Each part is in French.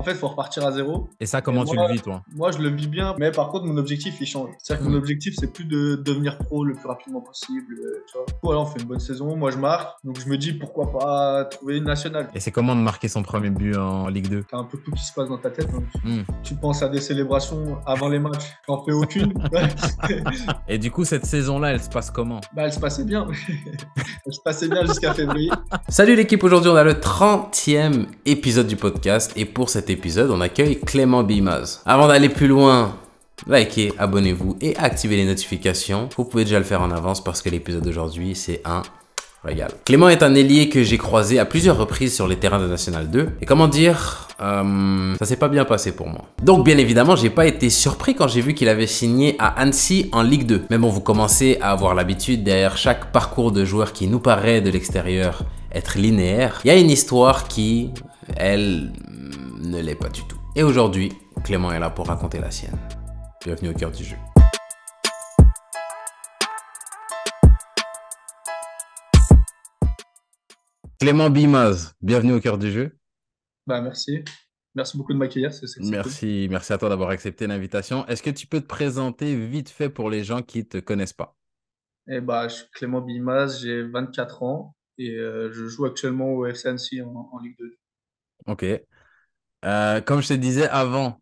fait, il faut repartir à zéro. Et ça, Et comment tu le vis, toi? moi, je le vis bien, mais par contre, mon objectif, il change. C'est-à-dire que mon objectif, c'est plus de devenir pro le plus rapidement possible. Tu vois. Voilà, on fait une bonne saison, moi, je marque. Donc, je me dis, pourquoi pas trouver une nationale. Et c'est comment de marquer son premier but en Ligue 2? T'as un peu tout qui se passe dans ta tête. Donc tu penses à des célébrations avant les matchs. T'en fais aucune. Et du coup, cette saison-là, elle se passe comment? Bah, elle se passait bien. Elle se passait bien jusqu'à février. Salut l'équipe, aujourd'hui on a le 30e épisode du podcast et pour cet épisode on accueille Clément Bimaz. Avant d'aller plus loin, likez, abonnez-vous et activez les notifications. Vous pouvez déjà le faire en avance parce que l'épisode d'aujourd'hui c'est un régal. Clément est un ailier que j'ai croisé à plusieurs reprises sur les terrains de National 2 et comment dire, ça s'est pas bien passé pour moi. Donc bien évidemment j'ai pas été surpris quand j'ai vu qu'il avait signé à Annecy en Ligue 2. Mais bon, vous commencez à avoir l'habitude, derrière chaque parcours de joueur qui nous paraît de l'extérieur être linéaire, il y a une histoire qui, elle, ne l'est pas du tout. Et aujourd'hui, Clément est là pour raconter la sienne. Bienvenue au cœur du jeu. Clément Bimaz, bienvenue au cœur du jeu. Bah, merci. Merci beaucoup de m'accueillir. C'est cool. Merci à toi d'avoir accepté l'invitation. Est-ce que tu peux te présenter vite fait pour les gens qui ne te connaissent pas? Eh bah, je suis Clément Bimaz, j'ai 24 ans et je joue actuellement au FC Annecy en Ligue 2. Ok. Comme je te disais avant,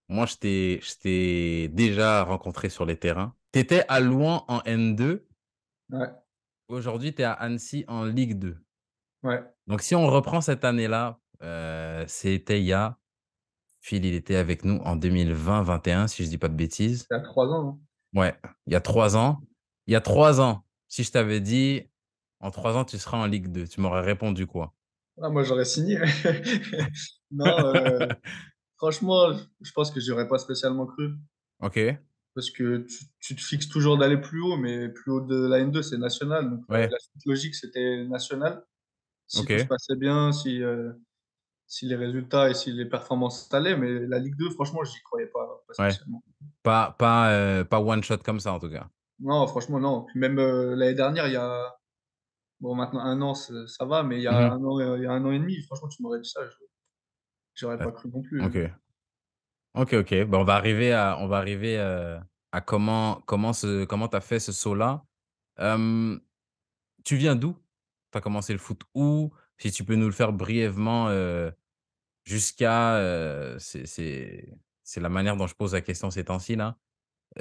moi, je t'ai déjà rencontré sur les terrains. Tu étais à Louhans en N2. Ouais, Aujourd'hui, tu es à Annecy en Ligue 2. ouais. Donc, si on reprend cette année-là, c'était il y a... Phil, il était avec nous en 2020-21, si je ne dis pas de bêtises. Il y a 3 ans. Hein. Ouais, il y a 3 ans. Il y a 3 ans, si je t'avais dit, en 3 ans, tu seras en Ligue 2, tu m'aurais répondu quoi? Ah, moi, j'aurais signé. Non, franchement, je pense que j'aurais pas spécialement cru. Ok, Parce que tu te fixes toujours d'aller plus haut, mais plus haut de la N2, c'est national. Donc, ouais, la suite logique, c'était national. Si tout se ok, passait bien, si les résultats et si les performances allaient, mais la Ligue 2, franchement, j'y croyais pas ouais. spécialement. Pas one shot comme ça en tout cas. Non, franchement, non. Puis même l'année dernière, il y a bon, maintenant un an, ça va, mais il y a Mhm. un an, il y a un an et demi, franchement, tu m'aurais dit ça, j'aurais Euh, pas cru non plus. Ok, ok. Ben, on va arriver à comment t'as fait ce saut-là. Euh, Tu viens d'où? Tu as commencé le foot où? Si tu peux nous le faire brièvement jusqu'à... c'est la manière dont je pose la question ces temps-ci, là.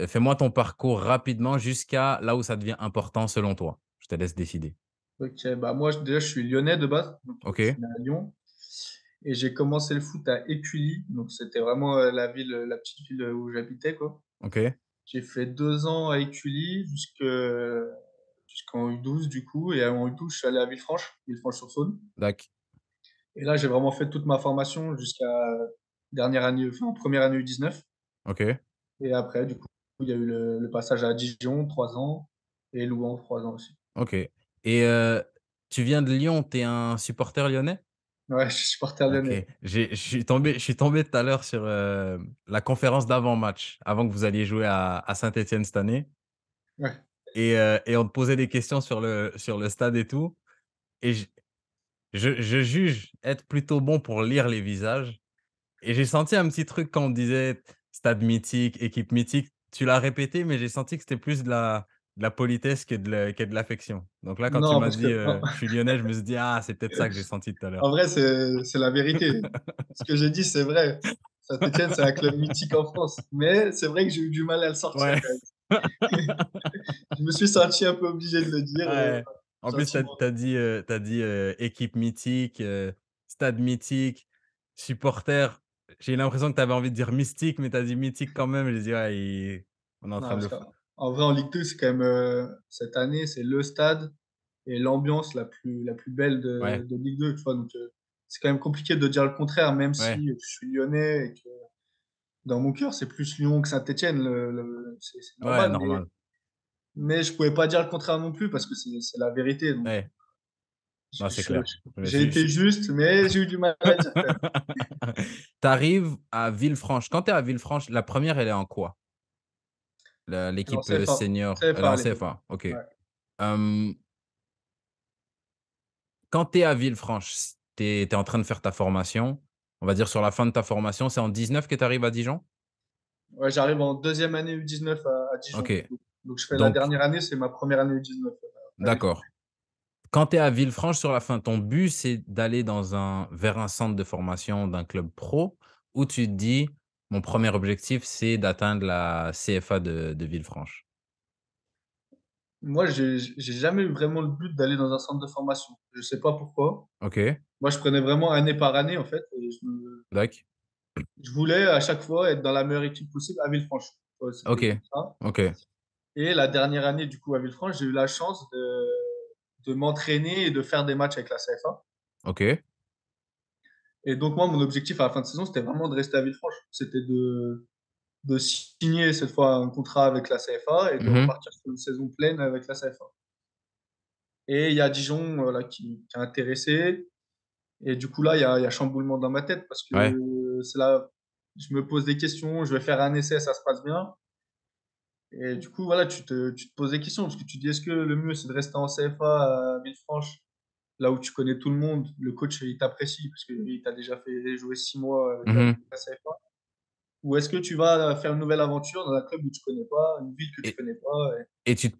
Fais-moi ton parcours rapidement jusqu'à là où ça devient important selon toi. Je te laisse décider. Ok, bah moi, déjà, je suis lyonnais de base, donc Ok, je suis né à Lyon. Et j'ai commencé le foot à Écully, donc c'était vraiment la ville, la petite ville où j'habitais, quoi. ok, J'ai fait 2 ans à Écully jusqu'en U12 du coup, et en U12 je suis allé à Villefranche-sur-Saône. d'accord, Et là j'ai vraiment fait toute ma formation jusqu'à dernière année, enfin première année U19. ok, Et après du coup il y a eu le passage à Dijon 3 ans et Louhans 3 ans aussi. ok. Et tu viens de Lyon, tu es un supporter lyonnais? Ouais, je suis supporter Ok, lyonnais. je suis tombé tout à l'heure sur la conférence d'avant-match, avant que vous alliez jouer à Saint-Étienne cette année. Ouais. Et on te posait des questions sur le stade et tout. Et je juge être plutôt bon pour lire les visages. Et j'ai senti un petit truc quand on disait stade mythique, équipe mythique. Tu l'as répété, mais j'ai senti que c'était plus de la politesse que de l'affection. Donc là, quand tu Non, m'as parce que dit je suis lyonnais, je me suis dit, ah, c'est peut-être ça que j'ai senti tout à l'heure. en vrai c'est la vérité. Ce que j'ai dit c'est vrai. Saint-Étienne c'est un club mythique en France, mais c'est vrai que j'ai eu du mal à le sortir Ouais. quand même. Je me suis senti un peu obligé de le dire. Ouais. En plus, tu Gentiment. as dit, équipe mythique, stade mythique, supporter. J'ai l'impression que tu avais envie de dire mystique, mais tu as dit mythique quand même. J'ai dit: «Ouais, on est en Non, train de parce le qu'en en vrai, en Ligue 2, c'est quand même, cette année, c'est le stade et l'ambiance la plus belle ouais, de Ligue 2, tu vois? Donc, c'est quand même compliqué de dire le contraire, même ouais, si je suis lyonnais et que dans mon cœur, c'est plus Lyon que Saint-Étienne, c'est ouais, normal, normal. mais je pouvais pas dire le contraire non plus parce que c'est la vérité, donc Ouais, non, c'est clair. Je j'ai suis été juste, mais j'ai eu du mal à le dire quand même. Tu arrives à Villefranche. Quand tu es à Villefranche, la première, elle est en quoi? Alors L'équipe, CFA, senior, elle est CFA à en l'époque. CFA? OK. Ouais. Hem, Quand tu es à Villefranche, tu es en train de faire ta formation. on va dire sur la fin de ta formation, c'est en 19 que tu arrives à Dijon? Ouais, j'arrive en deuxième année U19 à Dijon. OK. Donc je fais la Donc dernière année, c'est ma première année U19 à Villefranche. d'accord. Quand tu es à Villefranche sur la fin, ton but, c'est d'aller vers un centre de formation d'un club pro ou tu te dis: «Mon premier objectif, c'est d'atteindre la CFA de Villefranche»? Moi, j'ai jamais eu vraiment le but d'aller dans un centre de formation. Je sais pas pourquoi. OK, Moi, je prenais vraiment année par année, en fait, et dac. je voulais à chaque fois être dans la meilleure équipe possible à Villefranche. Ouais, c'était OK, ça. OK, Et la dernière année, du coup, à Villefranche, j'ai eu la chance de m'entraîner et de faire des matchs avec la CFA. OK. Et donc, moi, mon objectif à la fin de saison, c'était vraiment de rester à Villefranche. C'était de signer cette fois un contrat avec la CFA et de Mmh. repartir sur une saison pleine avec la CFA. Et il y a Dijon là, qui a intéressé. Et du coup, là, il y a chamboulement dans ma tête parce Ouais. que c'est là, je me pose des questions, je vais faire un essai, ça se passe bien. Et du coup, voilà, tu te poses des questions parce que tu te dis, est-ce que le mieux, c'est de rester en CFA à Villefranche, là où tu connais tout le monde, le coach, il t'apprécie parce qu'il t'a déjà fait jouer 6 mois avec Mmh. la CFA. Ou est-ce que tu vas faire une nouvelle aventure dans un club où tu connais pas, une ville que tu Et connais pas et tu te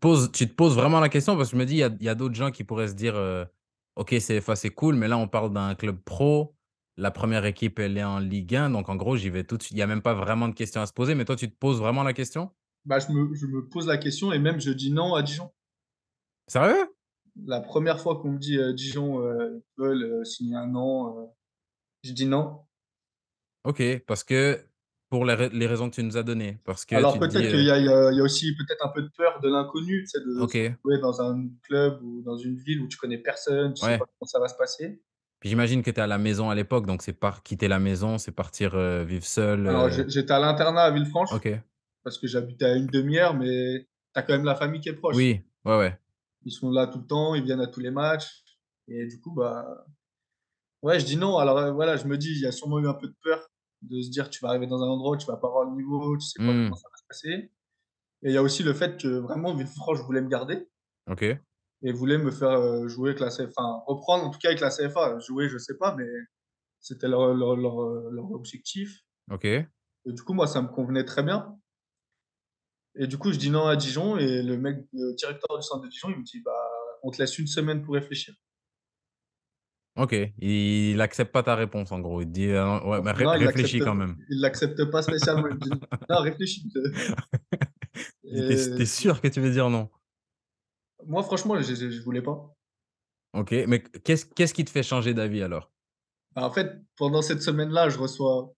poses vraiment la question parce que je me dis, il y a d'autres gens qui pourraient se dire, «OK, CFA, c'est cool, mais là, on parle d'un club pro. La première équipe, elle est en Ligue 1, donc en gros, j'y vais tout de suite». Il y a même pas vraiment de questions à se poser, mais toi, tu te poses vraiment la question? Bah, je me pose la question et même je dis non à Dijon. Sérieux? La première fois qu'on me dit Dijon, ils veulent signer un an, je dis non. OK, parce que pour les raisons que tu nous as données, parce que Alors tu te dis, peut-être qu'il y a aussi peut-être un peu de peur de l'inconnu, tu sais, de se OK, retrouver dans un club ou dans une ville où tu connais personne, tu sais pas ouais. comment ça va se passer. Puis j'imagine que tu es à la maison à l'époque, donc c'est quitter la maison, c'est partir, vivre seul, Alors j'étais à l'internat à Villefranche OK. parce que j'habitais à une demi-heure, mais tu as quand même la famille qui est proche. Oui, ouais, ouais. Ils sont là tout le temps, ils viennent à tous les matchs et du coup, bah, ouais, je dis non. Alors, voilà, je me dis, il y a sûrement eu un peu de peur de se dire: «Tu vas arriver dans un endroit où tu vas pas avoir le niveau, tu sais pas comment Mmh. ça va se passer». Et il y a aussi le fait que vraiment Villefranche voulait me garder OK, et voulait me faire, jouer avec la CFA, enfin reprendre en tout cas avec la CFA. Jouer, je sais pas, mais c'était leur objectif OK, et du coup, moi, ça me convenait très bien et du coup, je dis non à Dijon et le directeur du centre de Dijon, il me dit: «Bah, on te laisse une semaine pour réfléchir». OK. Il accepte pas ta réponse en gros. Il te dit: ouais, mais Non, réfléchis quand même». il l'accepte pas spécialement. Il me dit: «Non, réfléchis». Il dit: «Tu es Et sûr que tu veux dire non?» moi, franchement, je voulais pas. OK, mais qu'est-ce qui te fait changer d'avis alors? Bah, en fait, pendant cette semaine-là, je reçois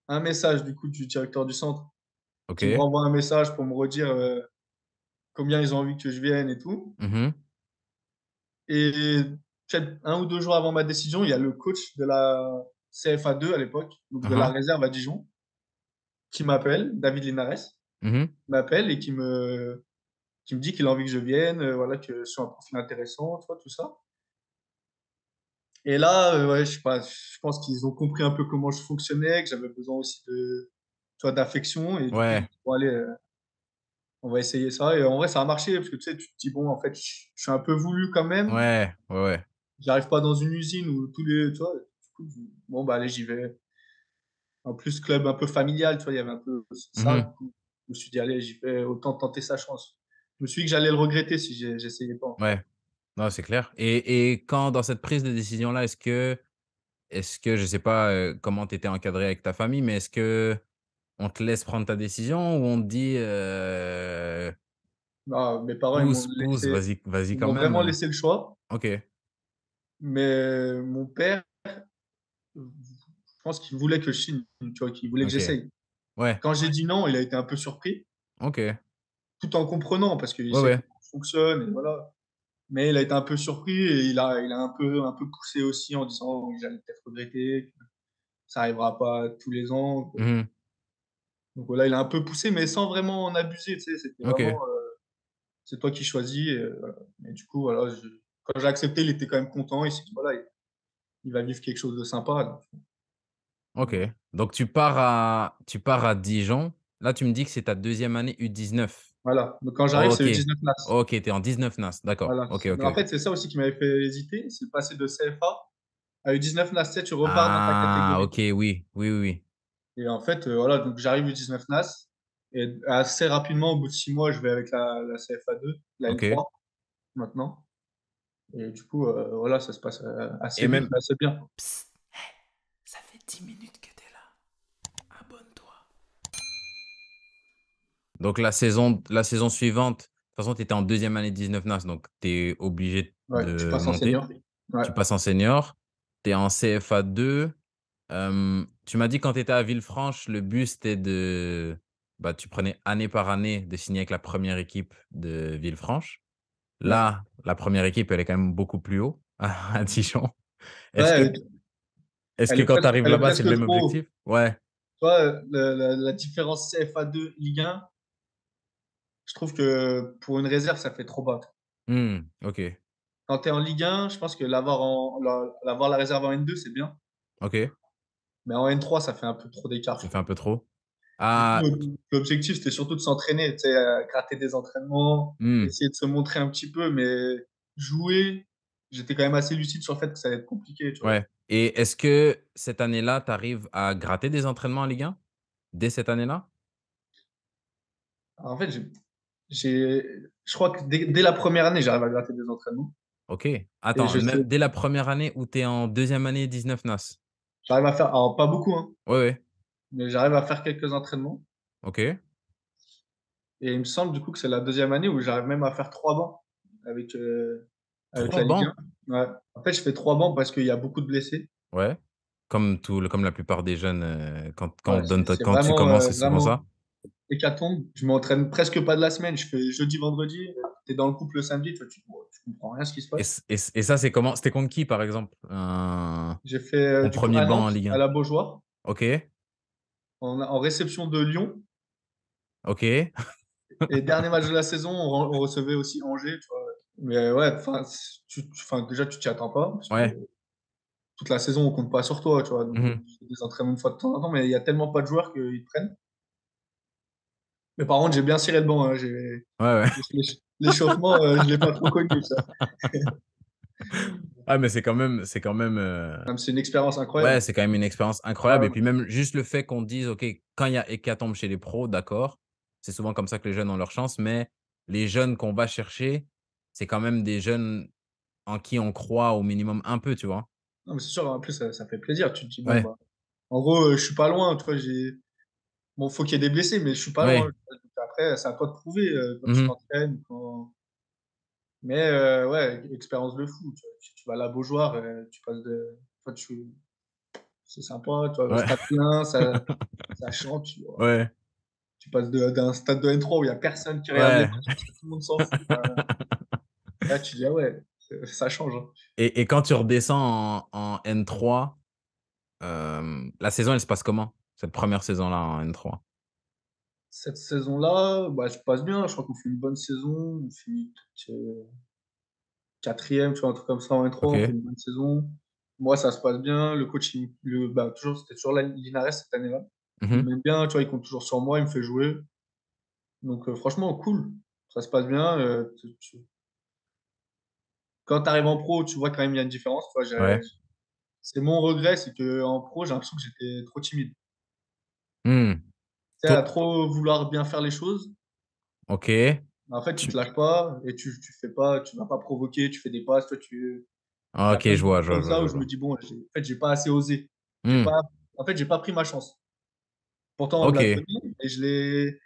un message du coup du directeur du centre qui me OK. renvoie un message pour me redire, combien ils ont envie que je vienne et tout. Mmh. Et peut-être 1 ou 2 jours avant ma décision, il y a le coach de la CFA2 à l'époque, donc de la Mmh. réserve à Dijon, qui m'appelle, David Linares, Mmh. m'appelle et qui me dit qu'il a envie que je vienne, voilà, que je suis un profil intéressant, tu vois, tout ça. Et là, ouais, je sais pas, je pense qu'ils ont compris un peu comment je fonctionnais, que j'avais besoin aussi tu vois, d'affection et du coup, ils m'ont Ouais, dit: «Bon allez, on va essayer ça» et en vrai, ça a marché parce que tu sais, tu te dis: «Bon, en fait, je suis un peu voulu quand même». ouais, ouais, ouais. J'arrive pas dans une usine où tous les tu vois? Du coup, bon, bah, allez, j'y vais. En plus, club un peu familial, tu vois? Il y avait un peu ça, Mmh. du coup, je me suis dit: «Allez, j'y vais, autant tenter sa chance». Je me suis dit que j'allais le regretter si j'essayais pas, en fait. Ouais. Non, c'est clair et quand dans cette prise de décision-là, est-ce que je sais pas, comment tu étais encadré avec ta famille, mais est-ce que on te laisse prendre ta décision ou on te dit, Non, mes parents, «Pousse, pousse, vas-y ils quand m'ont même»? vraiment laissé le choix, OK, mais mon père, je pense qu'il voulait que je signe, tu vois? Qu'il voulait que OK. j'essaye. Ouais, Quand j'ai dit non, il a été un peu surpris, OK. tout en comprenant parce qu'il Ouais, sait ouais. comment je fonctionne et voilà. Mais il a été un peu surpris et il a un peu poussé aussi en disant que j'allais peut-être regretter, que ça arrivera pas tous les ans. Mmh. Donc voilà, il a un peu poussé, mais sans vraiment en abuser, tu sais? C'était OK, vraiment, c'est toi qui choisis et voilà. Et du coup, voilà, quand j'ai accepté, il était quand même content. Il s'est dit: «Voilà, il va vivre quelque chose de sympa», donc OK. voilà. Donc tu pars à Dijon. Là, tu me dis que c'est ta deuxième année U19. Voilà, donc quand j'arrive, c'est OK. le 19 mars. OK, tu es en 19 NAS. D'accord. Voilà. OK, Mais OK, en OK. fait, c'est ça aussi qui m'avait fait hésiter, c'est de passer de CFA à U19 NAS, tu sais, tu repars dans ta Ah, catégorie. ok, oui, oui, oui, oui. Et en fait, voilà, donc j'arrive U19 NAS. Et assez rapidement, au bout de 6 mois, je vais avec la CFA2, la Ok. N3 maintenant. Et du coup, voilà, ça se passe Et assez vite, même, mais assez bien. Psst, ça fait 10 minutes que t'es là. Abonne-toi. donc la saison suivante, de toute façon, tu étais en deuxième année 19 NAS, donc tu es obligé Ouais, tu de passes en monter. senior. Ouais. Tu passes en senior, tu es en CFA2. Tu m'as dit quand tu étais à Villefranche, le but c'était bah, tu prenais année par année de signer avec la première équipe de Villefranche. Ouais. Là, la première équipe, elle est quand même beaucoup plus haut à Dijon. Est-ce que, Ouais, est-ce que quand tu arrives elle est là-bas, c'est le presque même trop haut. objectif? Ouais. Tu vois, la différence CFA2 Ligue 1, je trouve que pour une réserve, ça fait trop bas. Ok. Quand tu es en Ligue 1, je pense que l'avoir la réserve en N2, c'est bien. Ok. Mais en N3, ça fait un peu trop d'écart, je Ça fait un trouve. peu trop. Du coup, Ah, l'objectif, c'était surtout de s'entraîner, tu sais, gratter des entraînements, hmm, essayer de se montrer un petit peu, mais jouer, j'étais quand même assez lucide sur le fait que ça allait être compliqué, tu vois. ouais. Et est-ce que cette année-là, tu arrives à gratter des entraînements en Ligue 1? Dès cette année-là? Alors, en fait, je crois que dès la première année, j'arrive à gratter des entraînements. Ok. Et Attends, je sais, même dès la première année où tu es en deuxième année 19 NAS? j'arrive à faire, alors pas beaucoup, hein, Ouais, ouais. mais j'arrive à faire quelques entraînements. Ok. Et il me semble du coup que c'est la deuxième année où j'arrive même à faire 3 bancs avec, avec 3 la Ligue bancs? 1. Ouais. En fait, je fais 3 bancs parce qu'il y a beaucoup de blessés. Ouais. Comme la plupart des jeunes, quand on Ouais, te donne c'est quand tu vraiment, commences, c'est souvent vraiment ça? hécatombe. Je m'entraîne presque pas de la semaine. Je fais jeudi, vendredi. Tu es dans le couple le samedi. Tu vois, tu comprends rien à ce qui se Et, passe. et ça, c'est comment? C'était contre qui, par exemple? J'ai fait Ton du coup premier à banc en Nantes, Ligue à 1? la Beaujoire, Ok. en réception de Lyon. Ok. Et dernier match de la saison, on recevait aussi Angers. Tu vois. Mais ouais, enfin, déjà, tu t'y attends pas. Parce que Ouais. toute la saison, on compte pas sur toi. Tu vois. Donc, Mhm. tu fais des entraînements une fois de temps en temps. Mais il y a tellement pas de joueurs qu'ils te prennent. Mais par contre, j'ai bien ciré le banc. Hein. Ouais, ouais. L'échauffement, je l'ai pas trop connu. Ça. Ah, mais c'est quand même, Non, mais c'est une expérience ouais, incroyable. c'est quand même une expérience incroyable. Et Ouais, puis même juste le fait qu'on dise, OK, quand il y a hécatombe chez les pros, d'accord, c'est souvent comme ça que les jeunes ont leur chance, mais les jeunes qu'on va chercher, c'est quand même des jeunes en qui on croit au minimum un peu, tu vois? non, mais c'est sûr, en plus, ça fait plaisir. Tu te dis, bon, Ouais. bah, en gros, je suis pas loin. Tu vois, bon, faut qu'il y ait des blessés, mais je suis pas loin. Ouais. Donc après, c'est à toi de prouver quand tu Mmh. t'entraînes. Mais ouais, expérience de fou. Tu vas à la Beaujoire, tu passes de. Toi, c'est sympa. Tu vois, le Ouais. stade plein, ça chante. Ouais. Tu passes d'un stade de N3 où il y a personne qui regarde les Ouais. matchs parce que tout le monde s'en fout. Là, tu dis, ah ouais, ça change. Hein. Et quand tu redescends en N3, la saison, elle se passe comment? Cette première saison-là en N3? Cette saison-là, bah, je passe bien. Je crois qu'on fait une bonne saison. On finit quatrième, tu vois, un truc comme ça en N3. On fait OK. une bonne saison. Moi, ça se passe bien. Le coach, bah, c'était toujours Linares cette année-là. Il Mmh. m'aime bien, tu vois, il compte toujours sur moi, il me fait jouer. Donc, franchement, cool. Ça se passe bien. Quand tu arrives en pro, tu vois quand même il y a une différence. Tu vois, Ouais. c'est mon regret, c'est qu'en pro, j'ai l'impression que j'étais trop timide. Mmh. Tu sais, à To trop vouloir bien faire les choses. OK. En fait, tu te Tu lâches pas et tu fais pas, tu vas pas provoquer, tu fais des passes. Toi, il y a OK, plein de je vois, trucs je vois, comme je vois, ça je où je me vois. dis, bon, en fait, j'ai pas assez osé. J'ai Mmh. pas, en fait, j'ai pas pris ma chance. Pourtant, on me l'a OK. donné et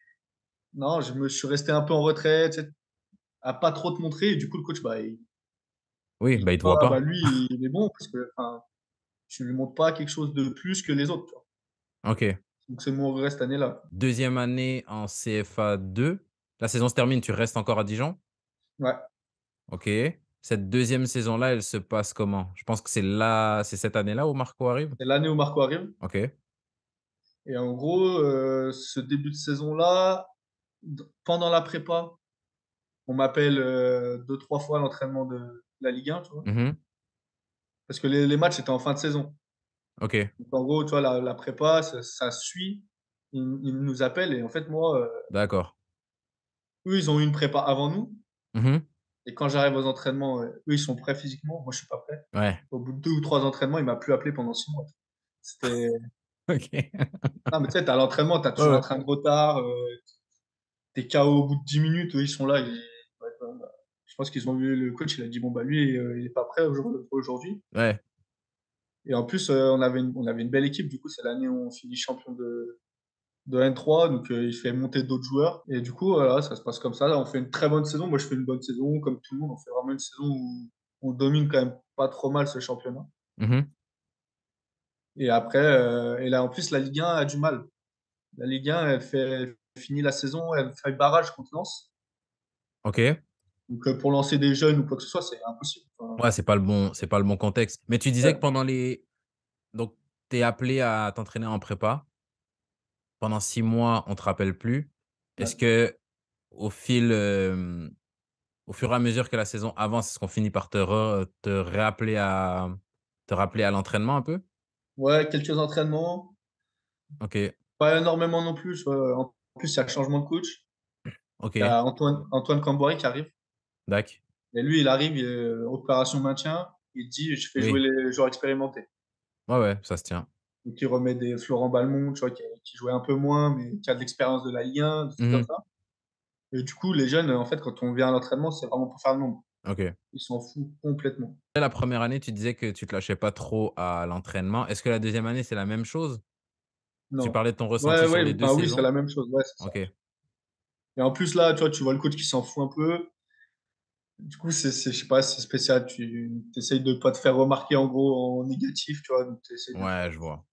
non, je me suis resté un peu en retrait, tu sais, à pas trop te montrer. Et du coup, le coach, bah, Oui, il bah, dit il te pas, voit ah, bah, pas. lui, il est bon parce que, enfin, tu lui montres pas quelque chose de plus que les autres, tu vois. OK. Donc, c'est mon regret cette année-là. Deuxième année en CFA2. La saison se termine, tu restes encore à Dijon? Ouais. OK. Cette deuxième saison-là, elle se passe comment? Je pense que c'est cette année-là où Marco arrive? C'est l'année où Marco arrive. OK. Et en gros, ce début de saison-là, pendant la prépa, on m'appelle 2, 3 fois à l'entraînement de la Ligue 1, tu vois. Mmh. Parce que les matchs étaient en fin de saison. OK. Donc, en gros, tu vois, la prépa, ça suit. Ils nous appellent et en fait, moi, D'accord. eux, ils ont eu une prépa avant nous. Mmh. Et quand j'arrive aux entraînements, eux, ils sont prêts physiquement. Moi, je suis pas prêt. Ouais, Au bout de 2 ou 3 entraînements, il m'a plus appelé pendant 6 mois. C'était OK. non, mais tu sais, tu à l'entraînement, tu as Ouais, toujours un ouais. train de retard, tu es KO au bout de 10 minutes, eux, ils sont là, ouais, bah, je pense qu'ils ont vu le coach, il a dit: «Bon, bah, lui, il est pas prêt aujourd'hui». Ouais. Et en plus, on avait une belle équipe. Du coup, c'est l'année où on finit champion de N3, donc il fait monter d'autres joueurs et du coup, voilà, ça se passe comme ça. Là, on fait une très bonne saison. Moi, je fais une bonne saison comme tout le monde. On fait vraiment une saison où on domine quand même pas trop mal ce championnat Mmh. et après, et là, en plus, la Ligue 1 a du mal. La Ligue 1, elle finit la saison, elle fait le barrage contre Lens. OK. Donc pour lancer des jeunes ou quoi que ce soit, c'est impossible. Enfin, Ouais, c'est pas le bon contexte. Mais tu disais que ouais, pendant les donc tu es appelé à t'entraîner en prépa. Pendant 6 mois, on te rappelle plus. Est-ce ouais. que au fil, au fur et à mesure que la saison avance, est-ce qu'on finit par te rappeler à l'entraînement un peu? Ouais, quelques entraînements, OK, pas énormément non plus, tu vois? En plus, il y a le changement de coach. Il y OK, a Antoine Camboire qui arrive. dac. Et lui, il arrive, opération maintien, il dit: «Je fais jouer Oui, les joueurs expérimentés». ouais, ouais, ça se tient. Donc il remet des Florent Balmont, tu vois, qui jouait un peu moins, mais qui a de l'expérience de la Ligue 1, des trucs comme Mmh. ça. Et du coup, les jeunes, en fait, quand on vient à l'entraînement, c'est vraiment pour faire le nombre. OK. Ils s'en foutent complètement. La première année, tu disais que tu te lâchais pas trop à l'entraînement. Est-ce que la deuxième année, c'est la même chose? Tu Non. parlais de ton Ouais, ressenti sur ouais, les 2 enfin oui, c'est saisons? la même chose, ouais, c'est ça. OK. Et en plus, là, tu vois, tu vois le coach qui s'en fout un peu. Du coup, je sais pas, c'est spécial. Tu essayes de pas te faire remarquer, en gros, en négatif, tu vois. Donc, tu essaies de Ouais, je vois.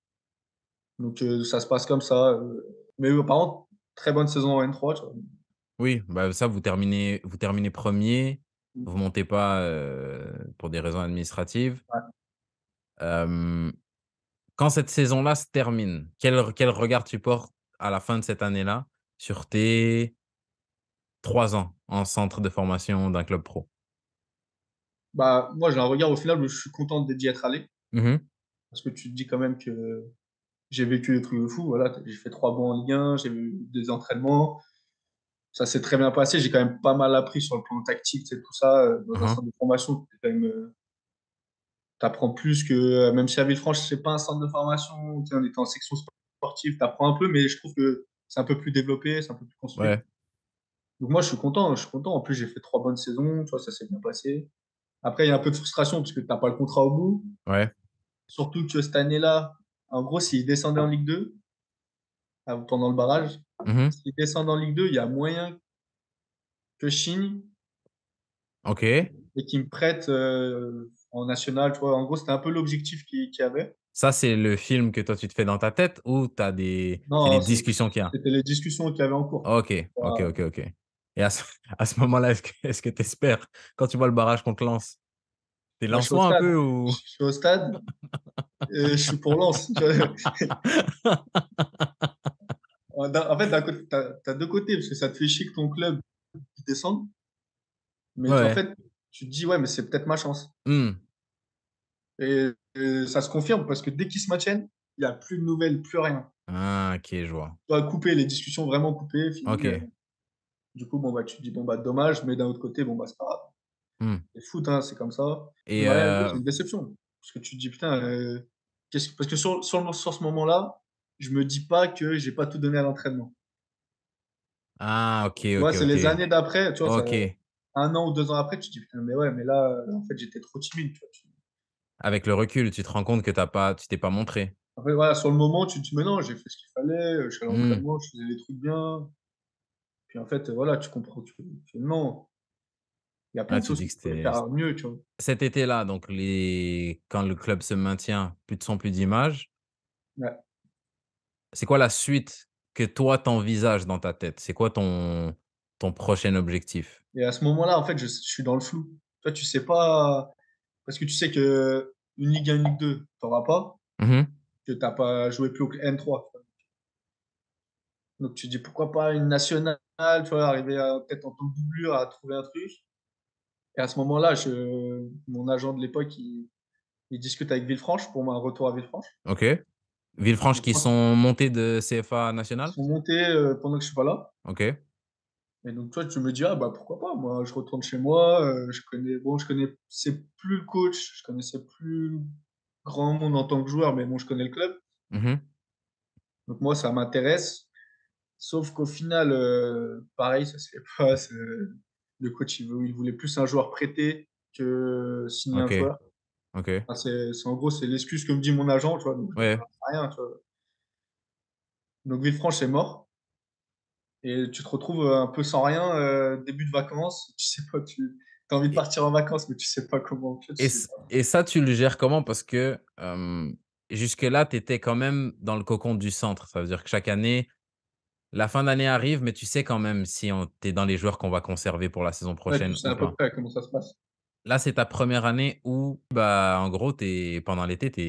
donc ça se passe comme ça, mais par contre, très bonne saison en N3, tu vois? Oui, bah, ça, vous terminez 1er, Mmh. vous montez pas, pour des raisons administratives. Ouais. Hem, Quand cette saison-là se termine, quel regard tu portes à la fin de cette année-là sur tes 3 ans en centre de formation d'un club pro? Bah, moi, j'ai un regard au final où je suis content d'y être allé, Mmh. parce que tu te dis quand même que j'ai vécu des trucs de fou, voilà, j'ai fait 3 bons en Ligue 1, j'ai eu des entraînements, ça s'est très bien passé, j'ai quand même pas mal appris sur le plan tactique, tu sais, tout ça, dans Mmh un mh. centre de formation, tu quand même, tu plus que, même si à Villefranche, c'est pas un centre de formation, tu sais, on était en section sportive, tu apprends un peu, mais je trouve que c'est un peu plus développé, c'est un peu plus construit. Ouais, Donc moi, je suis content. En plus, j'ai fait 3 bonnes saisons, tu vois, ça s'est bien passé. Après, il y a un peu de frustration parce que tu as pas le contrat au bout. ouais. Surtout que cette année-là, en gros, s'ils descendaient en Ligue 2, pendant le barrage, Mmh. s'ils descendent en Ligue 2, il y a moyen que je signe OK. et qu'ils me prêtent, en national, tu vois? En gros, c'était un peu l'objectif qu'il y avait. Ça, c'est le film que toi, tu te fais dans ta tête ou c'est des Non, discussions qu'il y a? c'était les discussions qu'il y avait en cours. OK, OK, Pas OK, OK. Et à ce moment-là, est-ce que tu espères quand tu vois le barrage contre Lens, tu es moi, je suis au lensois un stade. peu ou? Je suis au stade et je suis pour Lens, tu vois? En fait, d'un côté, tu as 2 côtés parce que ça te fait chier que ton club, il descende. Ouais, Mais en ouais. fait, tu te dis: «Ouais, mais c'est peut-être ma chance» Mmh. et ça se confirme parce que dès qu'ils se maintiennent, il y a plus de nouvelles, plus rien. Ah, OK, je vois. Tu vois, coupé, les discussions vraiment coupées, fini, OK. du coup, bon, bah, tu te dis: «Bon, bah, dommage», mais d'un autre côté, bon, bah, c'est pas grave. Mmh. C'est le foot, hein, c'est comme ça. Et Mais ouais, c'est une déception parce que tu te dis: «Putain, qu'est-ce» parce que sur ce moment-là, je me dis pas que j'ai pas tout donné à l'entraînement. ah, OK, Tu vois, OK, c'est les OK. années d'après, tu vois, ça OK. 1 an ou 2 ans après, tu te dis: «Putain, mais ouais, mais là, en fait, j'étais trop timide», tu vois? Avec le recul, tu te rends compte que tu t'es pas montré. En fait, voilà, sur le moment, tu te dis: «Mais non, j'ai fait ce qu'il fallait, je suis allé à Mmh. l'entraînement, je faisais les trucs bien». Puis en fait, voilà, tu comprends que non, il y a plein Ah, de tu choses dis que que tu pourrais c'était faire mieux, tu vois? cet été-là, donc quand le club se maintient, plus de son, plus d'image. Ouais C'est quoi la suite que toi t'envisages dans ta tête? C'est quoi ton prochain objectif? et à ce moment-là, en fait, je suis dans le flou. Toi, tu sais pas parce que tu sais qu'une Ligue 1, une Ligue 2, tu auras pas, Mmh. que tu as pas joué plus haut que N3. Donc tu te dis: «Pourquoi pas une nationale?» Tu vois? Arriver à peut-être en tant que doublure à trouver un truc et à ce moment-là, mon agent de l'époque, il discute avec Villefranche pour un retour à Villefranche. OK. Villefranche Donc qui quand sont montés de CFA ils national? sont montés, pendant que je suis pas là OK. Et donc, toi, tu me dis: «Ah bah, pourquoi pas? Moi, je retourne chez moi, je connaissais plus le coach, je connaissais plus grand monde en tant que joueur, mais bon, je connais le club. Mmh. Donc moi, ça m'intéresse». Sauf qu'au final, pareil, ça se fait pas. Le coach, il voulait plus un joueur prêté que signer un OK, joueur. OK. Enfin, en gros, c'est l'excuse que me dit mon agent, tu vois? Donc j'en Ouais. sais rien, tu vois? Donc Villefranche, c'est mort et tu te retrouves, un peu sans rien, début de vacances. Tu sais pas, tu as envie de Et partir en vacances, mais tu sais pas comment. Tu sais pas. et ça, tu le gères comment? Parce que, jusque-là, tu étais quand même dans le cocon du centre. Ça veut dire que chaque année, la fin d'année arrive, mais tu sais quand même si tu es dans les joueurs qu'on va conserver pour la saison Ouais, tu prochaine sais ou à peu pas. près comment ça se passe. Là, c'est ta première année où, bah, en gros, pendant l'été, tu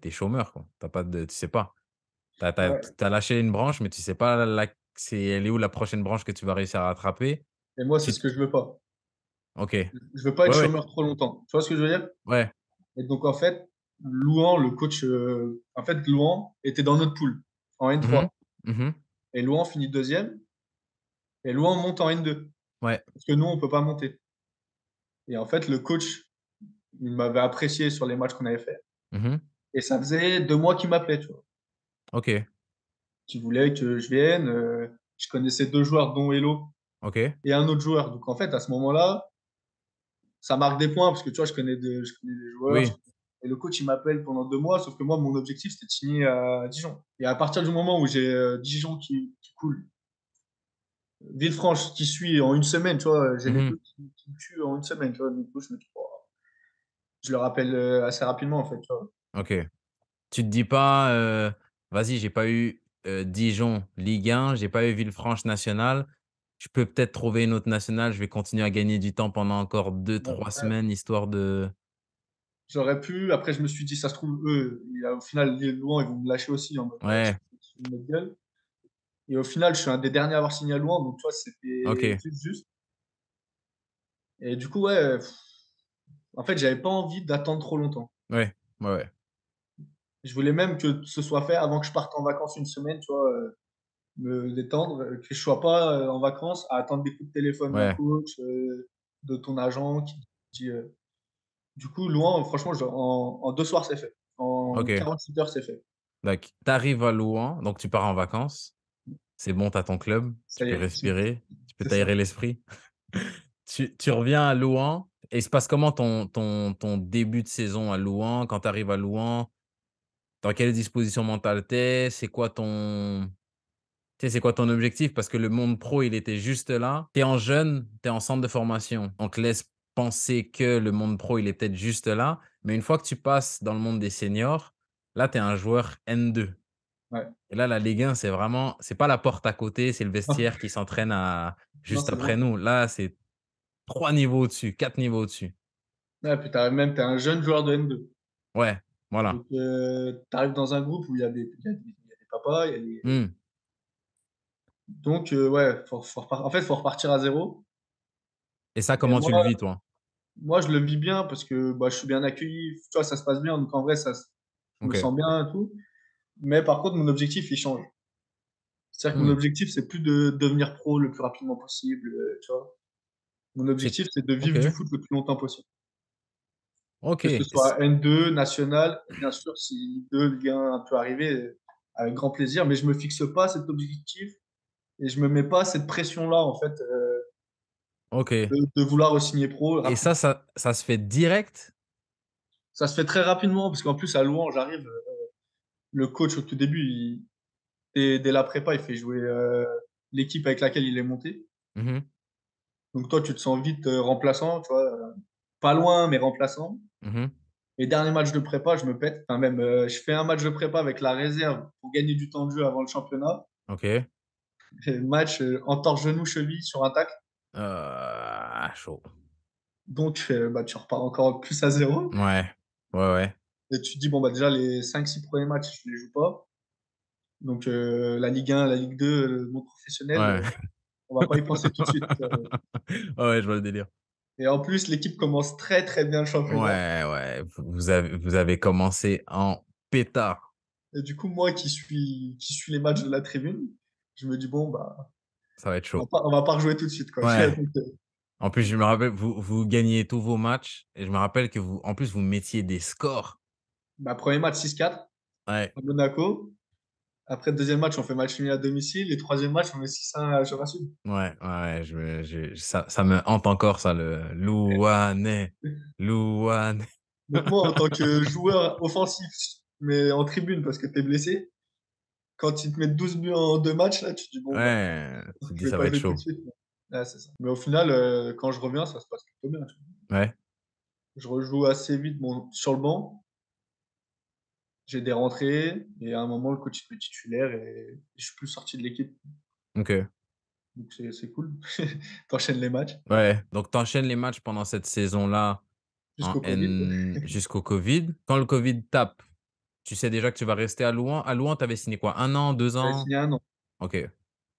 es chômeur, quoi. Tu sais pas. Ouais, Tu as lâché une branche, mais tu sais pas elle est où la prochaine branche que tu vas réussir à rattraper. et moi, c'est Tu ce que je veux pas. OK. Ouais, Je veux pas être ouais, chômeur trop longtemps. Tu vois ce que je veux dire? ouais. Et donc en fait, Louan, le coach, en fait, Louan était dans notre poule, en Mmh. N3 Mmh. et Louan finit 2e et Louan monte en N2 Ouais. parce que nous, on peut pas monter et en fait, le coach, il m'avait apprécié sur les matchs qu'on avait fait Mmh. et ça faisait 2 mois qu'il m'appelait, tu vois? OK. Qu'il voulait que je vienne, je connaissais 2 joueurs dont Hello OK. et un autre joueur. Donc en fait, à ce moment-là, ça marque des points parce que tu vois, je connais des joueurs. Oui. Et le coach, il m'appelle pendant 2 mois, sauf que moi, mon objectif, c'était de signer à Dijon. Et à partir du moment où j'ai Dijon qui coule, Villefranche qui suit en une semaine, tu vois, j'ai les Mmh. deux qui me tuent en une semaine, tu vois. Du coup, je me dis, oh, je le rappelle assez rapidement, en fait, tu vois. OK. Tu te dis pas, «Vas-y, j'ai pas eu, Dijon Ligue 1, j'ai pas eu Villefranche nationale. Je peux peut-être trouver une autre nationale, je vais continuer à gagner du temps pendant encore deux Ouais, trois ouais. semaines histoire de». J'aurais pu. Après, je me suis dit, ça se trouve, eux, au final, les Louan, ils vont me lâcher aussi en mode, Ouais, c'est une gueule. Et au final, je suis un des derniers à avoir signé à Louan, donc tu vois, c'était OK. juste. Et du coup, ouais, en fait, j'avais pas envie d'attendre trop longtemps. Ouais, ouais, ouais. Je voulais même que ce soit fait avant que je parte en vacances une semaine, tu vois, me détendre, que je sois pas, en vacances à attendre des coups de téléphone d'un Ouais, coach, de ton agent qui dit, du coup, loin, franchement, en 2 soirs, c'est fait. En OK. 48 heures, c'est fait. Donc tu arrives à Louan, donc tu pars en vacances. C'est bon, tu as ton club, tu Ça y peux est, respirer, tu peux c'est ça. t'aérer l'esprit. Tu reviens à Louan et il se passe comment ton début de saison à Louan? Quand tu arrives à Louan, dans quelle disposition mentale tu es? C'est quoi ton objectif? Parce que le monde pro, il était juste là. Tu es en jeune, tu es en centre de formation. On te laisse penser que le monde pro, il est peut-être juste là, mais une fois que tu passes dans le monde des seniors, là, tu es un joueur N2 Ouais. et là, la Ligue 1, c'est pas la porte à côté, c'est le Non, vestiaire qui s'entraîne à non, juste c'est après loin. nous. Là, c'est 3 niveaux au-dessus, 4 niveaux au-dessus. Ouais, puis tu es un jeune joueur de N2. Ouais, voilà. Donc, tu arrives dans un groupe où il y a des papas, il y a des Mmh. donc, ouais, faut repartir à zéro. Et ça, Et comment tu le vis, toi? moi, je le vis bien parce que, bah, je suis bien accueilli, tu vois, ça se passe bien, donc en vrai, je me OK. sens bien et tout. Mais par contre, mon objectif, il change. C'est-à-dire que mon Mmh. objectif, c'est plus de devenir pro le plus rapidement possible, tu vois? Mon C'est objectif, c'est de OK, vivre du foot le plus longtemps possible. OK. Que ce soit N2, national, et bien sûr, si Ligue 2, Ligue 1 peut arriver, avec grand plaisir, mais je me fixe pas cet objectif et je me mets pas cette pression-là, en fait, OK. de vouloir re-signer pro Et rapidement. ça se fait direct? Ça se fait très rapidement parce qu'en plus, à Louhans, j'arrive, le coach, au tout début, dès la prépa, il fait jouer, l'équipe avec laquelle il est monté. Mmh mh. Donc toi, tu te sens vite, remplaçant, tu vois? Pas loin, mais remplaçant. Mmh mh. Et dernier match de prépa, je me pète. Enfin même, je fais un match de prépa avec la réserve pour gagner du temps de jeu avant le championnat OK. et le match, entorse genou, cheville sur un tacle. Chaud. Donc bah, tu repars encore plus à zéro Ouais. Ouais, ouais. et tu te dis: «Bon, bah, déjà les 5-6 premiers matchs, je les joue pas». Donc la Ligue 1, la Ligue 2, le monde professionnel, Ouais. on va pas y penser tout de suite, Ouais, ouais, je vois le délire. et en plus, l'équipe commence très, très bien le championnat Ouais, ouais, vous avez commencé en pétard. et du coup, moi qui suis les matchs de la tribune, je me dis: «Bon, bah, Ça va être chaud. On va pas rejouer tout de suite, quoi. Ouais. Donc, En plus, je me rappelle, vous gagnez tous vos matchs et je me rappelle que en plus, vous mettiez des scores. bah, 1er match 6-4 Ouais, à Monaco. Après, deuxième match, on fait match nul à domicile. Et troisième match, on met 6-1 à Jura Sud. ouais, ça me hante encore ça, le Louanais, Louanais. Donc moi, en tant que joueur offensif, mais en tribune parce que tu es blessé, quand ils te mettent 12 buts en 2 matchs, là, tu te dis, bon, bah, Ouais, tu te je dis vais ça pas va être jouer tout de chaud. suite. Ouais, c'est ça. Mais au final, quand je reviens, ça se passe plutôt bien. Ouais, Je rejoue assez vite sur le banc. J'ai des rentrées et à un moment, le coach il me met titulaire et je suis plus sorti de l'équipe. OK. Donc c'est cool. T'enchaînes les matchs Ouais, donc tu enchaînes les matchs pendant cette saison-là en jusqu'au Covid. N jusqu'au Covid. Quand le Covid tape, tu sais déjà que tu vas rester à Louan. À Louan, tu avais signé quoi? 1 an, 2 J'avais ans? signé 1 an. OK,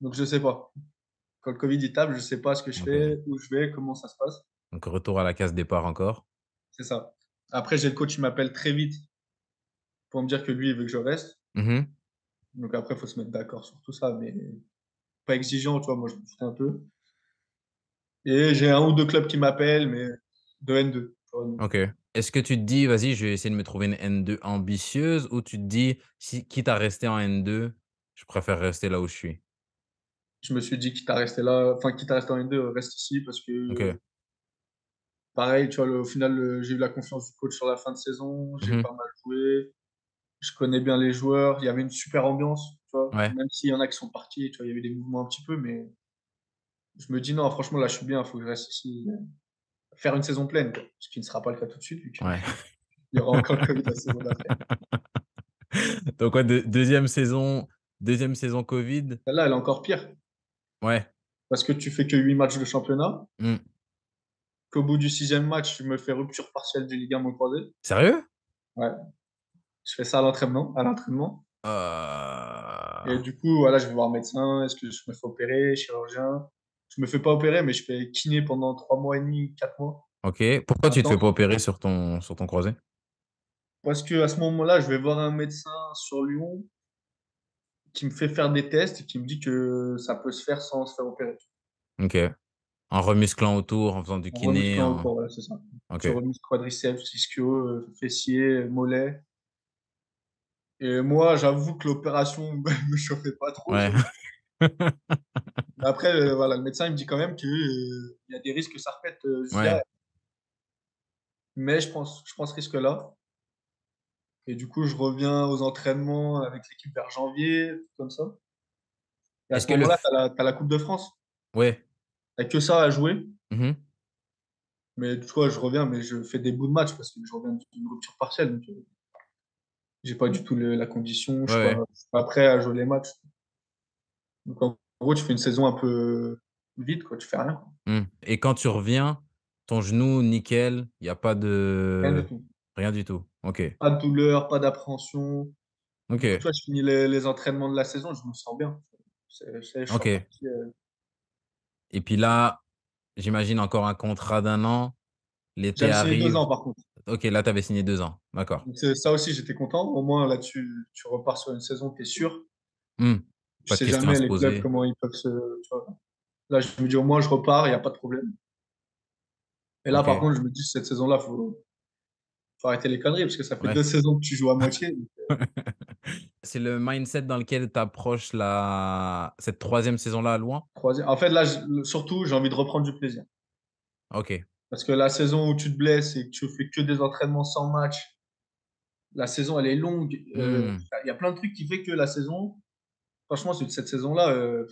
Donc je sais pas. Quand le Covid il tape, je sais pas ce que je OK. fais, où je vais, comment ça se passe. Donc retour à la case départ encore. C'est ça. Après, j'ai le coach qui m'appelle très vite pour me dire que lui, il veut que je reste. Mmh. Donc après, il faut se mettre d'accord sur tout ça, mais pas exigeant, tu vois. Moi, je me foutais un peu. Et j'ai un ou deux clubs qui m'appellent, mais de N2. Tu vois, donc, OK. Est-ce que tu te dis: «Vas-y, je vais essayer de me trouver une N2 ambitieuse» ou tu te dis: «Si quitte à rester en N2, je préfère rester là où je suis»? je me suis dit, quitte à rester là, enfin, quitte à rester en N2, reste ici parce que OK. pareil, tu vois, au final, j'ai eu la confiance du coach sur la fin de saison. J'ai Mmh. pas mal joué. Je connais bien les joueurs. Il y avait une super ambiance, tu vois. Ouais. Même s'il y en a qui sont partis, tu vois, il y a eu des mouvements un petit peu, mais je me dis, non, franchement, là, je suis bien. Il faut que je reste ici. Faire une saison pleine, quoi. Ce qui ne sera pas le cas tout de suite, vu qu'il Ouais. y aura encore le Covid la saison d'après. Donc ouais, deuxième saison Covid. Celle-là, elle est encore pire. Ouais. Parce que tu fais que 8 matchs de championnat, Mmh. qu'au bout du sixième match, tu me fais rupture partielle du ligament croisé. Sérieux? Ouais. Je fais ça à l'entraînement. Et Heu, du coup, voilà, je vais voir un médecin. Est-ce que je me fais opérer, chirurgien? Je me fais pas opérer, mais je fais kiné pendant 3 mois et demi, 4 mois, OK. Pourquoi tu te fais intense. pas opérer sur ton croisé? Parce qu'à ce moment-là, je vais voir un médecin sur Lyon qui me fait faire des tests et qui me dit que ça peut se faire sans se faire opérer. OK. En remusclant autour, en faisant du En kiné, remusclant en encore, voilà, c'est ça. OK. Tu remuses quadriceps, ischio, fessier, mollet. Et moi, j'avoue que l'opération me chauffait pas trop, tu Ouais. vois. Mais après, voilà, le médecin, il me dit quand même que, il y a des risques que ça repète, juste Ouais. derrière. Mais je prends ce risque-là. Et du coup, je reviens aux entraînements avec l'équipe vers janvier, comme ça. Et à Est-ce ce que le moment-là, f tu la Coupe de France. ouais. Tu que ça à jouer. Mmh. Mais tu vois, je reviens, mais je fais des bouts de match parce que je reviens d'une rupture partielle. Donc, j'ai pas du tout la condition. Ouais, ouais. Je suis pas prêt à jouer les matchs. Donc, en gros, tu fais une saison un peu vide, quoi. Tu fais rien, quoi. Mmh. Et quand tu reviens, ton genou nickel, il y a pas Rien du de tout. rien du tout? OK. Pas de douleur, pas d'appréhension. Du coup, tu OK. vois, je finis les entraînements de la saison, je me sens bien. Je suis OK. reparti. Et puis là, j'imagine encore un contrat d'1 an, l'été J'avais signé 2 arrive. ans, par contre. OK, là, tu avais signé 2 ans. D'accord. Donc, ça aussi, j'étais content. Au moins, là, tu repars sur une saison, tu es sûr. Mmh. Tu Pas de sais questions à jamais se les clubs poser. comment ils peuvent se. Tu vois. Là, je me dis, au moins, je repars, il n'y a pas de problème. Et là, par OK. contre, je me dis, cette saison-là, faut arrêter les conneries parce que ça fait Ouais. 2 saisons que tu joues à moitié. Donc, C'est le mindset dans lequel tu approches la cette troisième saison-là à Louan? En fait, là, surtout, j'ai envie de reprendre du plaisir. OK. Parce que la saison où tu te blesses et que tu fais que des entraînements sans match, la saison, elle est longue. Mmh. Il y a plein de trucs qui fait que la saison, franchement, cette saison-là,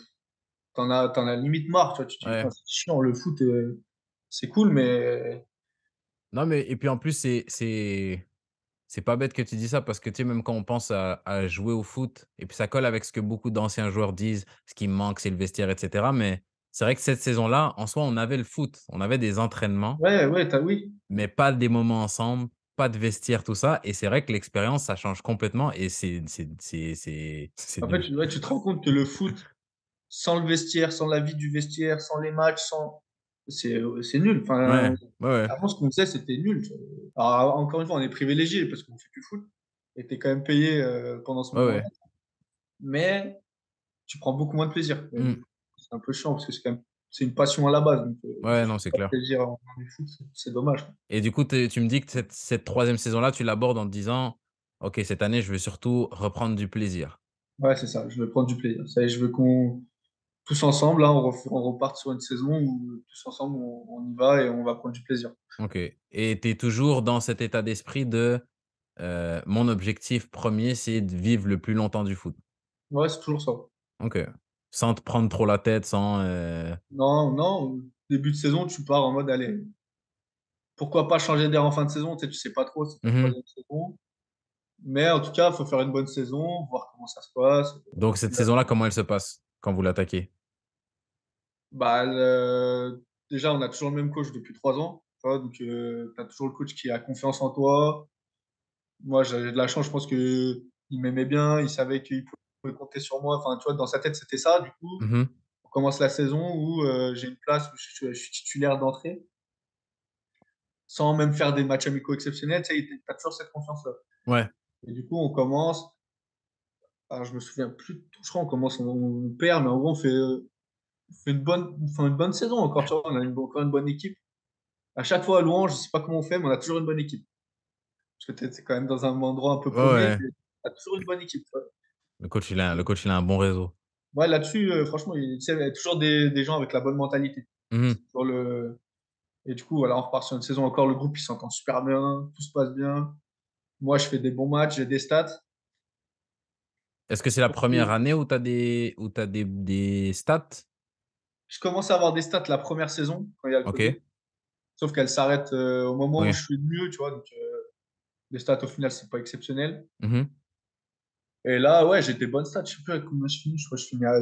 t'en as limite marre. Tu vois, tu te dis, Ouais. putain, c'est chiant, le foot, c'est cool, mais Non, mais et puis en plus, c'est pas bête que tu dis ça parce que, tu sais, même quand on pense à jouer au foot et puis ça colle avec ce que beaucoup d'anciens joueurs disent, ce qui me manque, c'est le vestiaire et cetera, mais c'est vrai que cette saison-là, en soi, on avait le foot, on avait des entraînements, ouais, ouais, oui. mais pas des moments ensemble, pas de vestiaire, tout ça et c'est vrai que l'expérience, ça change complètement et c'est En fait, nul. ouais, tu te rends compte que le foot, sans le vestiaire, sans la vie du vestiaire, sans les matchs, c'est nul. Ouais, Enfin, ouais, ouais. avant, ce qu'on faisait, c'était nul. Alors, encore une fois, on est privilégié parce qu'on fait du foot et tu es quand même payé pendant ce Ouais, moment-là. ouais. Mais tu prends beaucoup moins de plaisir. Mmh. c'est un peu chiant parce que c'est une passion à la base. Donc, Ouais, si je non, prends c'est pas de clair. plaisir en faisant du foot, c'est dommage. Et du coup, tu me dis que cette 3e saison-là, tu l'abordes en te disant: «OK, cette année, je veux surtout reprendre du plaisir». Ouais, c'est ça. Je veux prendre du plaisir. Ça y est, je veux qu'on tous ensemble, là, on reparte sur une saison où tous ensemble, on y va et on va prendre du plaisir. OK, et tu es toujours dans cet état d'esprit de, «Mon objectif premier, c'est de vivre le plus longtemps du foot». Ouais, c'est toujours ça. OK. Sans te prendre trop la tête, sans, Non, non, début de saison, tu pars en mode: «Allez, pourquoi pas changer d'air en fin de saison?» Tu sais pas trop, c'est ta mmh 3e saison. Mais en tout cas, il faut faire une bonne saison, voir comment ça se passe. Donc Au cette final, saison-là, comment elle se passe quand vous l'attaquez? bah, déjà, on a toujours le même coach depuis 3 ans, tu vois? Donc, tu as toujours le coach qui a confiance en toi. Moi, j'avais de la chance, je pense qu'il m'aimait bien, il savait qu'il pouvait compter sur moi. Enfin, tu vois, dans sa tête, c'était ça. Du coup, Mmh. on commence la saison où, j'ai une place où je suis titulaire d'entrée, sans même faire des matchs amicaux exceptionnels. Tu sais, tu as toujours cette confiance-là. Ouais. Et du coup, on commence, alors je me souviens plus de tout, je crois, on commence, on perd, mais en gros, on fait une bonne saison encore, tu vois? On a encore une bonne équipe. À chaque fois à Louange, je sais pas comment on fait, mais on a toujours une bonne équipe. Parce que tu es quand même dans un endroit un peu Ouais, paumé, ouais. mais tu as toujours une bonne équipe, tu vois? Le coach, il a un bon réseau. Ouais, là-dessus, franchement, tu sais, il y a toujours des gens avec la bonne mentalité. Mmh. C'est toujours et du coup, voilà, on repart sur une saison encore, le groupe, il s'entend super bien, tout se passe bien. Moi, je fais des bons matchs, j'ai des stats. Est-ce que c'est la première Surtout, année où tu as des stats? je commence à avoir des stats la première saison, quand il y a le covid, OK. sauf qu'elles s'arrêtent, au moment où Oui. je suis le mieux, tu vois? Donc, les stats, au final, c'est pas exceptionnel. Mmh. Et là, ouais, j'ai des bonnes stats. Je sais plus à combien je finis. Je crois que je finis à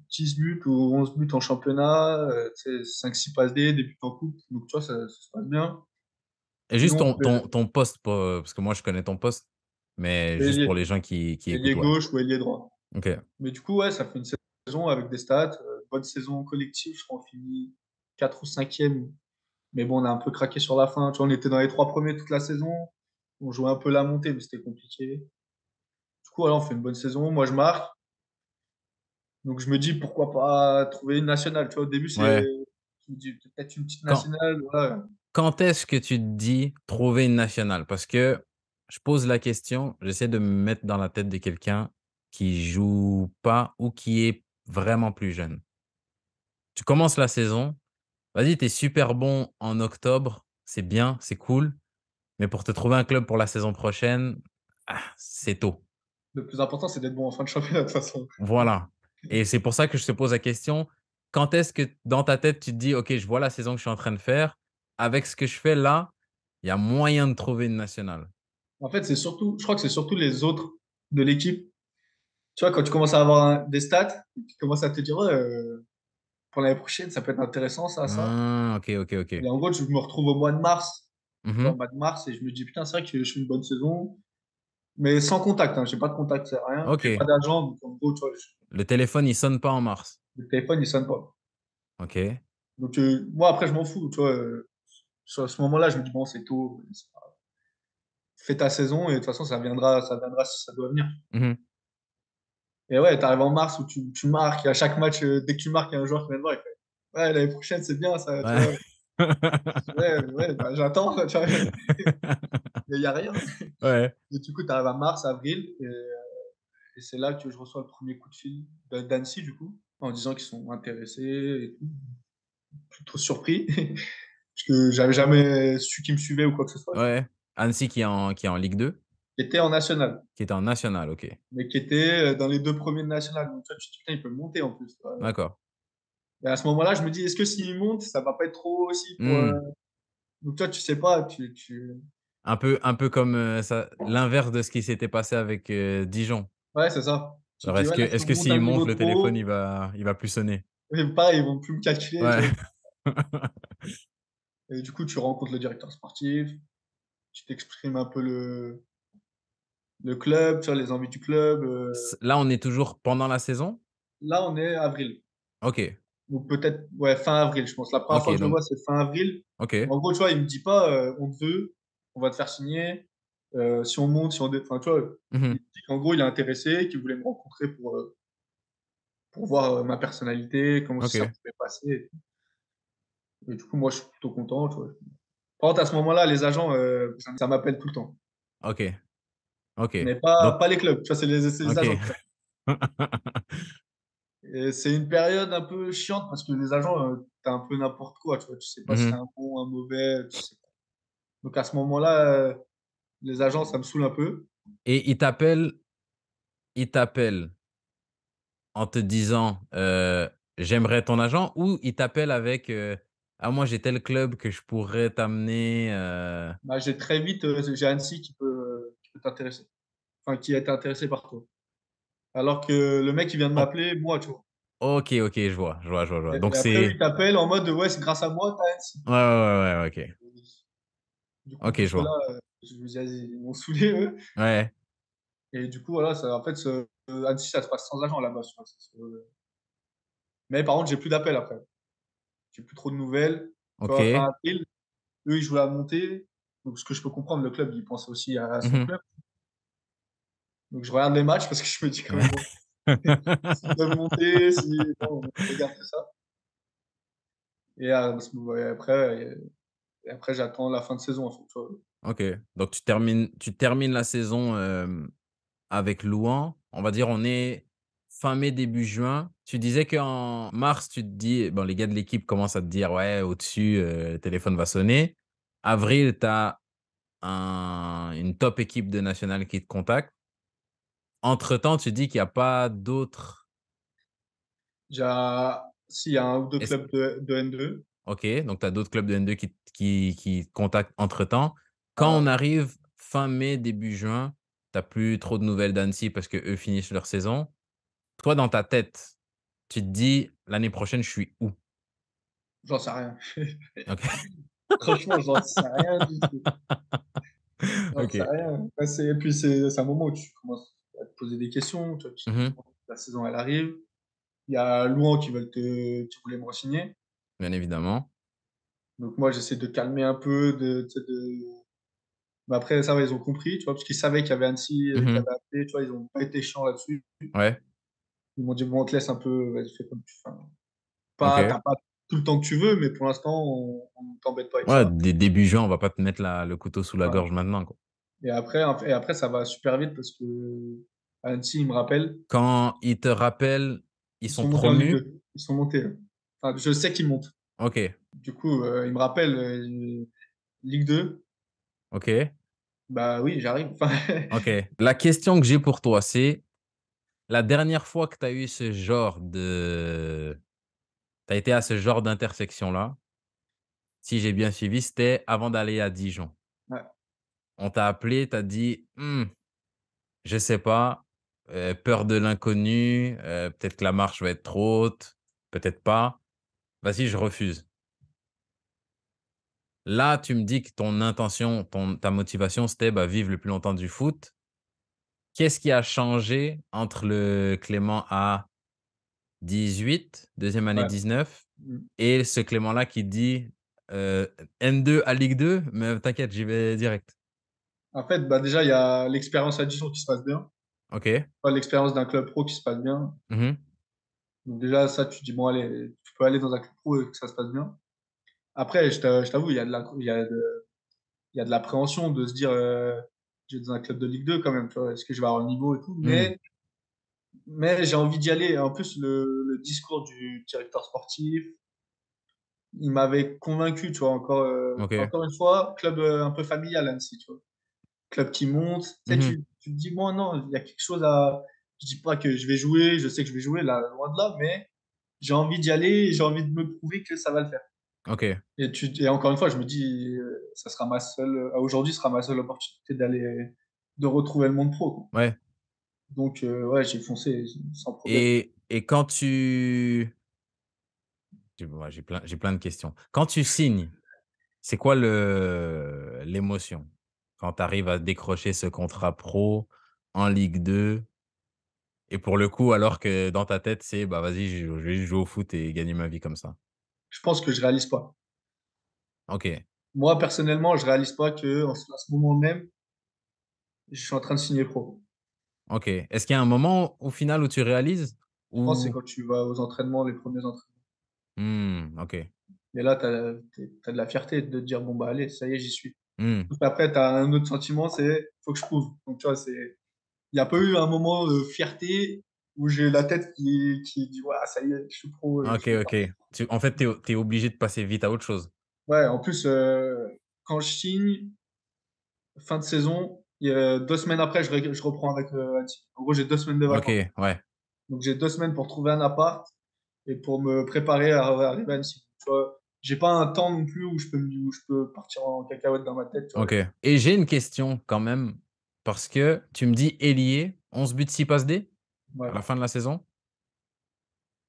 10 buts ou 11 buts en championnat. Tu sais, 5-6 passes D, des buts en coupe. Donc, tu vois, ça se passe bien. Et juste Sinon, ton poste, parce que moi, je connais ton poste, mais je fais juste pour ailier, les gens qui écoutent, ailier ouais. gauche ou ailier droit. OK. Mais du coup, ouais, ça fait une saison avec des stats. Bonne saison collective. Je crois qu'on finit 4 ou 5e. Mais bon, on a un peu craqué sur la fin. Tu vois, on était dans les 3 premiers toute la saison. On jouait un peu la montée, mais c'était compliqué. Du coup, voilà, on fait une bonne saison. Moi, je marque. Donc je me dis pourquoi pas trouver une nationale, tu vois? Au début, Ouais. je me dis peut-être une petite Quand nationale, voilà. quand est-ce que tu te dis: «Trouver une nationale»? Parce que je pose la question, j'essaie de me mettre dans la tête de quelqu'un qui joue pas ou qui est vraiment plus jeune. Tu commences la saison, vas-y, tu es super bon en octobre, c'est bien, c'est cool, mais pour te trouver un club pour la saison prochaine, c'est tôt. Le plus important, c'est d'être bon en fin de championnat de toute façon. Voilà, et c'est pour ça que je te pose la question, quand est-ce que dans ta tête, tu te dis: «OK, je vois la saison que je suis en train de faire, avec ce que je fais là, il y a moyen de trouver une nationale»? En fait, je crois que c'est surtout les autres de l'équipe. Tu vois, quand tu commences à avoir des stats, tu commences à te dire: «Ouais, pour l'année prochaine, ça peut être intéressant ça, ça». Ah, OK, OK, OK. Et en gros, je me retrouve au mois de mars, tu vois? Mmh. Au mois de mars et je me dis: «Putain, c'est vrai que je fais une bonne saison», mais sans contact, hein. J'ai pas de contact, c'est rien. J'ai pas OK. d'agent, donc en gros, tu vois, Le téléphone, il sonne pas en mars. le téléphone, il sonne pas. OK. Donc moi, après, je m'en fous, tu vois? Sur ce moment-là, je me dis: «Bon, c'est tôt, c'est pas fais ta saison et de toute façon, ça viendra si ça doit venir». Mmh. Et ouais, tu arrives en mars où tu marques, et à chaque match, dès que tu marques, il y a un joueur qui vient te voir, il fait: «Ouais, l'année prochaine, c'est bien ça», tu Ouais. vois? Ouais, ouais, bah, j'attends, tu vois? Mais il y a rien. Ouais. Et du coup, tu arrives à mars, avril et c'est là que je reçois le premier coup de fil d'Annecy, du coup, en disant qu'ils sont intéressés et tout. Plutôt surpris, parce que j'avais jamais su qu'ils me suivaient ou quoi que ce soit, tu vois? Ouais. Annecy qui est en Ligue 2, Qui était en national, qui était en national, OK. mais qui était, dans les 2 premiers de national. Donc tu vois, tu te dis: «Putain, il peut monter en plus», tu vois? D'accord. Et à ce moment-là, je me dis: «Est-ce que s'il monte, ça va pas être trop aussi pour, Mmh. donc toi, tu sais pas, tu Un peu comme, ça l'inverse de ce qui s'était passé avec, Dijon. ouais, c'est ça. Tu te Alors dis: est-ce «Ouais, que là, si est-ce on que monte s'il un niveau monte, le trop téléphone, il haut, va il va plus sonner? et pareil, ils vont plus me calculer», tu Ouais. vois? Et du coup, tu rencontres le directeur sportif, tu t'exprimes un peu le club, tu vois, les envies du club, Là, on est toujours pendant la saison? là, on est avril, OK. ou peut-être, ouais, fin avril, je pense. La première fois OK, que je le donc vois, c'est fin avril. OK. En gros, tu vois, il me dit pas, «On te veut, on va te faire signer, si on monte, si on dé», enfin, tu vois? Mmh. Il me dit qu'en gros, il est intéressé, qu'il voulait me rencontrer pour voir ma personnalité, comment ça OK, pouvait passer. Et du coup, moi, je suis plutôt content. Tu vois. Par contre, à ce moment-là, les agents, ça m'appelle tout le temps. OK, OK. Mais pas, Donc pas les clubs, tu vois, c'est les agents OK. de club. Et c'est une période un peu chiante parce que les agents, tu un peu n'importe quoi, tu vois. Tu sais pas si c'est Mmh. un bon, un mauvais, tu sais pas. Donc à ce moment-là, les agents, ça me saoule un peu. Et il t'appelle en te disant, «J'aimerais ton agent» ou il t'appelle avec, «Ah moi j'ai tel club que je pourrais t'amener», Bah, j'ai très vite, j'ai Annecy qui peut t'intéresser. Enfin, qui est intéressé par toi. Alors que le mec, il vient de O m'appeler, moi, tu vois. OK, OK, je vois, je vois, je vois, je vois. Et Donc après, eux, c'est ils t'appellent en mode, ouais, c'est grâce à moi, t'as Annecy. ouais, ouais, ouais, ouais, OK. Du coup, OK, je jusque-là, vois. je me dis, vas-y, ils m'ont saoulé, eux. Ouais, Et du coup, voilà, ça, en fait, Annecy, ça se passe sans agent là-bas. Tu vois, mais par contre, j'ai plus d'appels après. J'ai plus trop de nouvelles. Tu vois, fin OK. avril, eux, ils jouaient à monter. Donc, ce que je peux comprendre, le club, il pense aussi à son Mmh. club. Donc, je regarde les matchs parce que je me dis quand même, bon, s'ils peuvent monter, si, bon, on regarde tout ça. Et, ouais, et après, j'attends la fin de saison, en fait, tu vois. OK. Donc tu termines la saison, avec Louhans. On va dire, on est fin mai, début juin. Tu disais qu'en mars, tu te dis bon, les gars de l'équipe commencent à te dire: «Ouais, au-dessus, le téléphone va sonner». Avril, tu as une top équipe de nationale qui te contacte. Entre-temps, tu dis qu'il y a pas d'autres S'il y a un ou deux est-ce clubs de N2, OK, donc tu as d'autres clubs de N2 qui te contactent entre-temps. Quand on voilà. arrive fin mai, début juin, tu as plus trop de nouvelles d'Annecy parce qu'eux finissent leur saison. Toi, dans ta tête, tu te dis: «L'année prochaine, je suis où?» J'en sais rien. OK. Franchement, j'en sais rien du tout. J'en sais OK. rien. Ouais, et puis, c'est un moment où tu commences à te poser des questions. Tu vois, tu te dis, Mmh. bon, la saison, elle arrive. Il y a Louan qui voulait me re-signer. Bien évidemment. Donc, moi, j'essaie de calmer un peu, tu sais, mais après, ça va, ils ont compris, tu vois, parce qu'ils savaient qu'il y avait Annecy, qui Mmh. avait appelé, tu vois, ils ont pas été chiants là-dessus. Ouais, Ils m'ont dit: «Bon, on te laisse un peu, vas-y, fais comme tu enfin, pas OK. tu pas tout le temps que tu veux, mais pour l'instant, on t'embête pas avec Ouais, ça». début juin, on va pas te mettre le couteau sous la Voilà. gorge maintenant, quoi. Et après, ça va super vite parce que Annecy, ils me rappellent. Quand ils te rappellent, ils Ils sont sont montés en Ligue promus? 2. Ils sont montés, là. Enfin, je sais qu'ils montent. OK, Du coup, ils me rappellent, Ligue 2. OK, Bah oui, j'arrive. Enfin, OK. La question que j'ai pour toi, c'est la dernière fois que tu as eu ce genre de tu as été à ce genre d'intersection-là, si j'ai bien suivi, c'était avant d'aller à Dijon. ouais. On t'a appelé, tu as dit: «Mmh, je sais pas, peur de l'inconnu, peut-être que la marche va être trop haute, peut-être pas. Vas-y, je refuse». Là, tu me dis que ton intention, ta motivation, c'était, bah, vivre le plus longtemps du foot. Qu'est-ce qui a changé entre le Clément à 18, deuxième année Ouais. 19 Mmh. et ce Clément-là qui dit, N2 à Ligue 2, mais t'inquiète, j'y vais direct? En fait, bah, déjà, il y a l'expérience à Dijon qui se passe bien. OK. Pas l'expérience d'un club pro qui se passe bien. Mmh. Donc déjà, ça, tu te dis: «Bon, allez, tu peux aller dans un club pro et que ça se passe bien». Après, je t'avoue, il y a de l'appréhension de se dire, «Je vais dans un club de Ligue 2 quand même, tu vois? Est-ce que je vais avoir le niveau et tout?» Mmh. Mais j'ai envie d'y aller. En plus, le discours du directeur sportif, il m'avait convaincu, tu vois? OK. Encore une fois, club, un peu familial, Annecy, tu vois? Club qui monte. Tu sais, Mmh. tu te dis: «Bon, non, il y a quelque chose à». Je dis pas que je vais jouer, je sais que je vais jouer, là, loin de là, mais j'ai envie d'y aller et j'ai envie de me prouver que ça va le faire. OK. Et encore une fois, je me dis, ça sera aujourd'hui sera ma seule opportunité de retrouver le monde pro, quoi. Ouais. Donc, ouais, j'ai foncé sans problème. Et quand j'ai plein de questions. Quand tu signes, c'est quoi l'émotion? Quand tu arrives à décrocher ce contrat pro en Ligue 2 et pour le coup, alors que dans ta tête, c'est: «Bah, vas-y, je vais juste jouer au foot et gagner ma vie comme ça». Je pense que je réalise pas. OK, Moi, personnellement, je réalise pas qu'en à ce moment même, je suis en train de signer pro. OK. Est-ce qu'il y a un moment au final où tu réalises? Je pense que c'est Ou quand tu vas aux entraînements, les premiers entraînements. OK. Et là, tu as de la fierté de te dire: «Bon, bah, allez, ça y est, j'y suis». Mmh. Donc après, tu as un autre sentiment, c'est: «Faut que je prouve». Donc tu vois, il y a pas eu un moment de fierté où j'ai la tête qui dit: «Ouah, ça y est, je suis pro, je OK, peux OK. partir». En fait, tu es obligé de passer vite à autre chose. Ouais, en plus, quand je signe, fin de saison, il y a 2 semaines après, je reprends avec, Annecy. En gros, j'ai 2 semaines de vacances. OK, ouais. Donc j'ai 2 semaines pour trouver un appart et pour me préparer à arriver à Annecy. Tu vois? J'ai pas un temps non plus où je peux partir en cacahuète dans ma tête, tu vois? OK. Et j'ai une question quand même, parce que tu me dis ailier, 11 buts, 6 passes D à Ouais. la fin de la saison?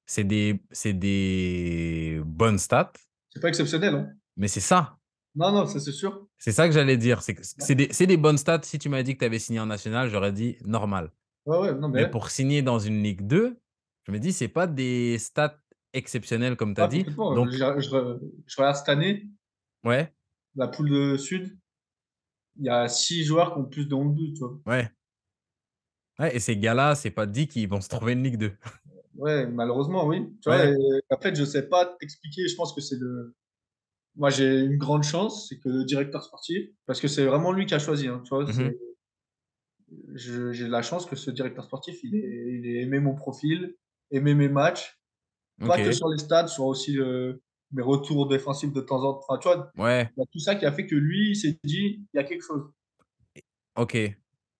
C'est des bonnes stats, C'est pas exceptionnel, hein. mais c'est ça. Non, non, ça c'est sûr. C'est ça que j'allais dire. C'est que Ouais, c'est des bonnes stats. Si tu m'avais dit que tu avais signé en national, j'aurais dit normal. ouais, ouais, non, Mais mais pour signer dans une Ligue 2, je me dis, c'est pas des stats exceptionnelles comme tu as ah dit. complètement, Donc je regarde cette année, ouais, la poule de sud, il y a 6 joueurs qui ont plus de 11 buts, tu vois? ouais, ouais, et ces gars-là, c'est pas dit qu'ils vont se trouver une Ligue 2. Ouais, malheureusement, oui. Tu vois? Ouais. Et en fait, je sais pas t'expliquer, je pense que c'est le moi, j'ai une grande chance, c'est que le directeur sportif parce que c'est vraiment lui qui a choisi, hein, tu vois? Mmh. J'ai de la chance que ce directeur sportif, il ait aimé mon profil, aimé mes matchs, pas que OK. sur les stades, sur aussi, mes retours défensifs de temps en temps. Enfin, tu vois? Ouais, Il y a tout ça qui a fait que lui, il s'est dit: «Il y a quelque chose». OK.